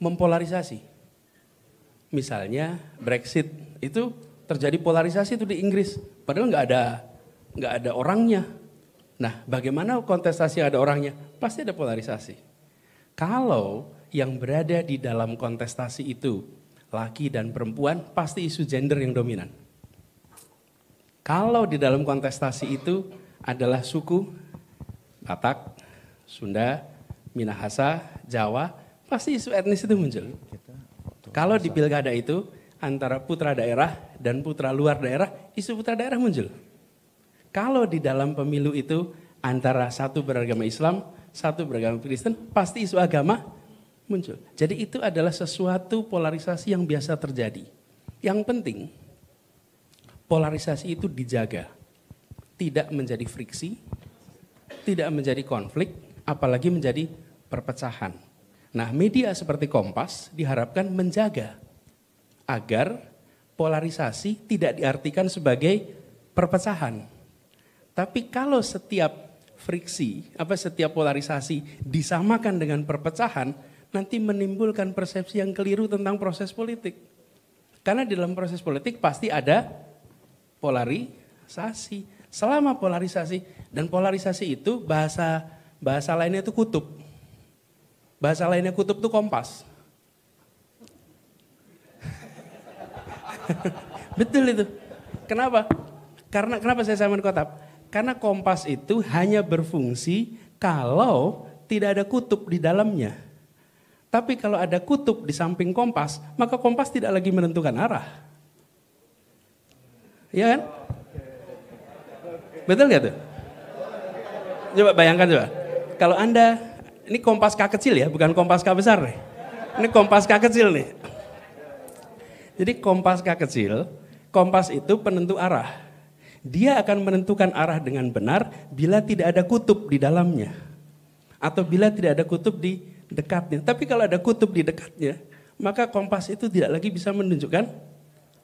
mempolarisasi. Misalnya Brexit itu terjadi polarisasi itu di Inggris, padahal nggak ada orangnya. Nah, bagaimana kontestasi ada orangnya? Pasti ada polarisasi. Kalau yang berada di dalam kontestasi itu laki dan perempuan, pasti isu gender yang dominan. Kalau di dalam kontestasi itu adalah suku, Batak, Sunda, Minahasa, Jawa, pasti isu etnis itu muncul. Kalau di pilkada itu antara putra daerah dan putra luar daerah, isu putra daerah muncul. Kalau di dalam pemilu itu antara satu beragama Islam, satu beragama Kristen, pasti isu agama muncul. Jadi itu adalah sesuatu polarisasi yang biasa terjadi. Yang penting polarisasi itu dijaga, tidak menjadi friksi, tidak menjadi konflik, apalagi menjadi perpecahan. Nah, media seperti Kompas diharapkan menjaga agar polarisasi tidak diartikan sebagai perpecahan. Tapi kalau setiap friksi, setiap polarisasi disamakan dengan perpecahan, nanti menimbulkan persepsi yang keliru tentang proses politik. Karena di dalam proses politik pasti ada polarisasi. Selama polarisasi, dan polarisasi itu bahasa lainnya itu kutub. Bahasa lainnya kutub itu kompas. Betul itu. Kenapa? Kenapa saya samain kotak? Karena kompas itu hanya berfungsi kalau tidak ada kutub di dalamnya. Tapi kalau ada kutub di samping kompas, maka kompas tidak lagi menentukan arah. Iya kan? Betul gak tuh? Coba bayangkan coba. Kalau Anda, ini kompas K kecil ya, bukan kompas K besar nih. Ini kompas K kecil nih. Jadi kompas K kecil, kompas itu penentu arah. Dia akan menentukan arah dengan benar bila tidak ada kutub di dalamnya. Atau bila tidak ada kutub di dekatnya. Tapi kalau ada kutub di dekatnya, maka kompas itu tidak lagi bisa menunjukkan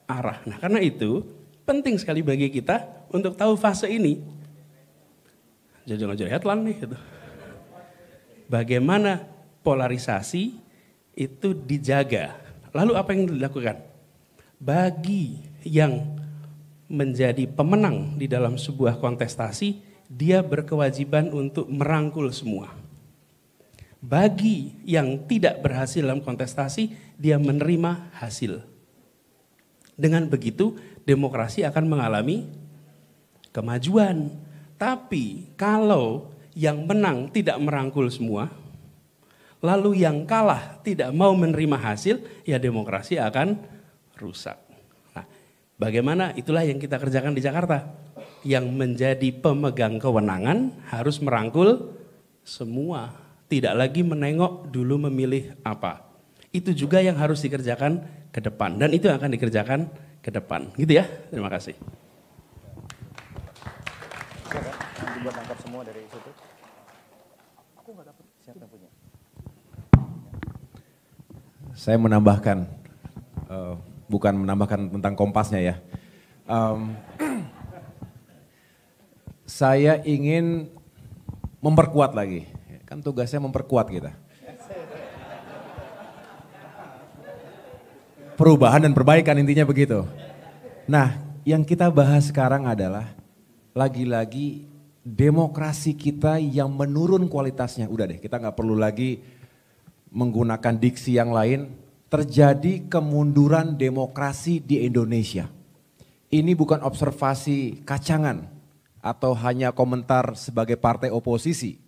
arah. Nah, karena itu penting sekali bagi kita untuk tahu fase ini. Jangan headline nih gitu. Bagaimana polarisasi itu dijaga. Lalu apa yang dilakukan? Bagi yang menjadi pemenang di dalam sebuah kontestasi, dia berkewajiban untuk merangkul semua. Bagi yang tidak berhasil dalam kontestasi, dia menerima hasil. Dengan begitu, demokrasi akan mengalami kemajuan. Tapi kalau yang menang tidak merangkul semua, lalu yang kalah tidak mau menerima hasil, ya demokrasi akan rusak. Nah, bagaimana? Itulah yang kita kerjakan di Jakarta. Yang menjadi pemegang kewenangan harus merangkul semua. Tidak lagi menengok dulu memilih apa. Itu juga yang harus dikerjakan ke depan. Dan itu yang akan dikerjakan ke depan. Gitu ya, terima kasih. Buat angkat semua dari situ. Aku nggak dapat. Siapa punya? Saya menambahkan, bukan menambahkan tentang kompasnya ya. Saya ingin memperkuat lagi. Kan tugasnya memperkuat kita. Perubahan dan perbaikan intinya begitu. Nah, yang kita bahas sekarang adalah lagi-lagi demokrasi kita yang menurun kualitasnya. Udah deh, kita nggak perlu lagi menggunakan diksi yang lain. Terjadi kemunduran demokrasi di Indonesia. Ini bukan observasi kacangan atau hanya komentar sebagai partai oposisi.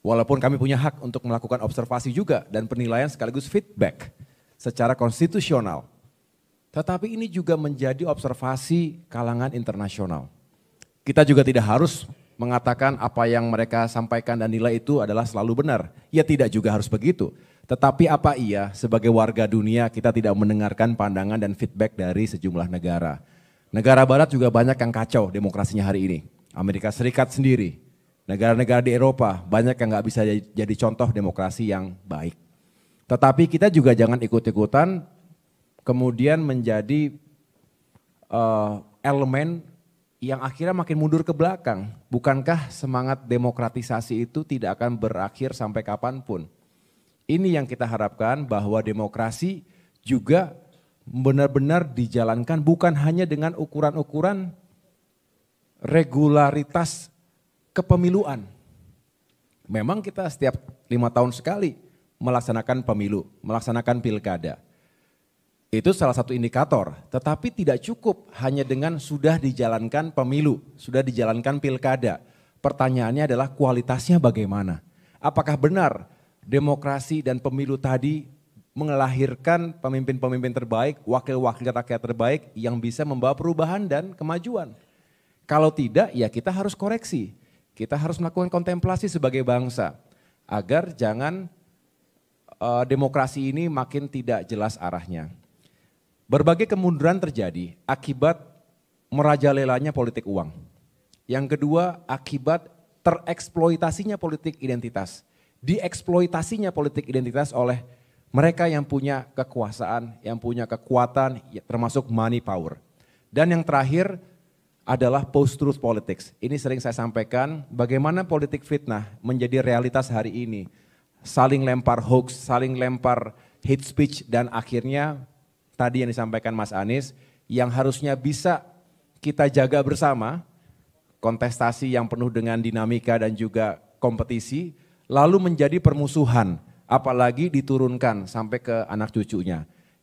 Walaupun kami punya hak untuk melakukan observasi juga dan penilaian sekaligus feedback secara konstitusional. Tetapi ini juga menjadi observasi kalangan internasional. Kita juga tidak harus mengatakan apa yang mereka sampaikan dan nilai itu adalah selalu benar. Ya tidak juga harus begitu. Tetapi apa iya sebagai warga dunia kita tidak mendengarkan pandangan dan feedback dari sejumlah negara. Negara barat juga banyak yang kacau demokrasinya hari ini. Amerika Serikat sendiri, negara-negara di Eropa banyak yang nggak bisa jadi contoh demokrasi yang baik. Tetapi kita juga jangan ikut-ikutan kemudian menjadi elemen yang akhirnya makin mundur ke belakang. Bukankah semangat demokratisasi itu tidak akan berakhir sampai kapanpun? Ini yang kita harapkan bahwa demokrasi juga benar-benar dijalankan bukan hanya dengan ukuran-ukuran regularitas kepemiluan. Memang kita setiap 5 tahun sekali melaksanakan pemilu, melaksanakan pilkada. Itu salah satu indikator, tetapi tidak cukup hanya dengan sudah dijalankan pemilu, sudah dijalankan pilkada. Pertanyaannya adalah kualitasnya bagaimana? Apakah benar demokrasi dan pemilu tadi melahirkan pemimpin-pemimpin terbaik, wakil-wakil rakyat terbaik yang bisa membawa perubahan dan kemajuan? Kalau tidak, ya kita harus koreksi. Kita harus melakukan kontemplasi sebagai bangsa agar jangan demokrasi ini makin tidak jelas arahnya. Berbagai kemunduran terjadi akibat merajalelanya politik uang. Yang kedua, akibat tereksploitasinya politik identitas. Dieksploitasinya politik identitas oleh mereka yang punya kekuasaan, yang punya kekuatan, termasuk money power. Dan yang terakhir adalah post-truth politics. Ini sering saya sampaikan bagaimana politik fitnah menjadi realitas hari ini. saling lempar hoax, saling lempar hate speech, dan akhirnya tadi yang disampaikan Mas Anies, yang harusnya bisa kita jaga bersama, kontestasi yang penuh dengan dinamika dan juga kompetisi, lalu menjadi permusuhan, apalagi diturunkan sampai ke anak cucunya.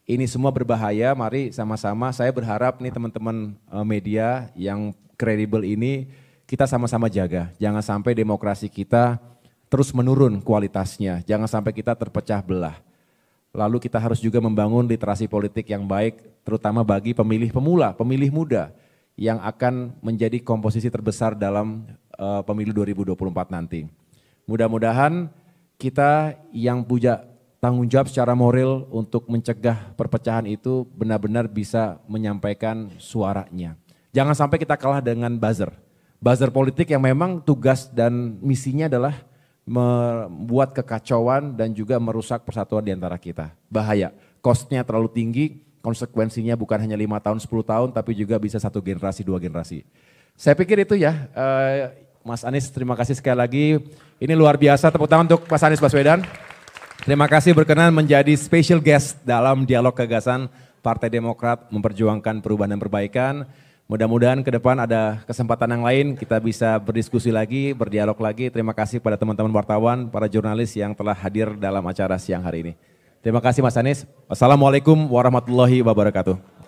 Ini semua berbahaya, mari sama-sama, saya berharap nih teman-teman media yang kredibel ini, kita sama-sama jaga. Jangan sampai demokrasi kita terus menurun kualitasnya, jangan sampai kita terpecah belah. Lalu kita harus juga membangun literasi politik yang baik, terutama bagi pemilih pemula, pemilih muda, yang akan menjadi komposisi terbesar dalam pemilu 2024 nanti. Mudah-mudahan kita yang punya tanggung jawab secara moral untuk mencegah perpecahan itu benar-benar bisa menyampaikan suaranya. Jangan sampai kita kalah dengan buzzer. Buzzer politik yang memang tugas dan misinya adalah membuat kekacauan dan juga merusak persatuan di antara kita. Bahaya, cost-nya terlalu tinggi, konsekuensinya bukan hanya 5 tahun, 10 tahun, tapi juga bisa 1 generasi, 2 generasi. Saya pikir itu ya, Mas Anies, terima kasih sekali lagi. Ini luar biasa, tepuk tangan untuk Mas Anies Baswedan. Terima kasih berkenan menjadi special guest dalam dialog gagasan Partai Demokrat memperjuangkan perubahan dan perbaikan. Mudah-mudahan ke depan ada kesempatan yang lain, kita bisa berdiskusi lagi, berdialog lagi. Terima kasih pada teman-teman wartawan, para jurnalis yang telah hadir dalam acara siang hari ini. Terima kasih Mas Anies. Wassalamualaikum warahmatullahi wabarakatuh.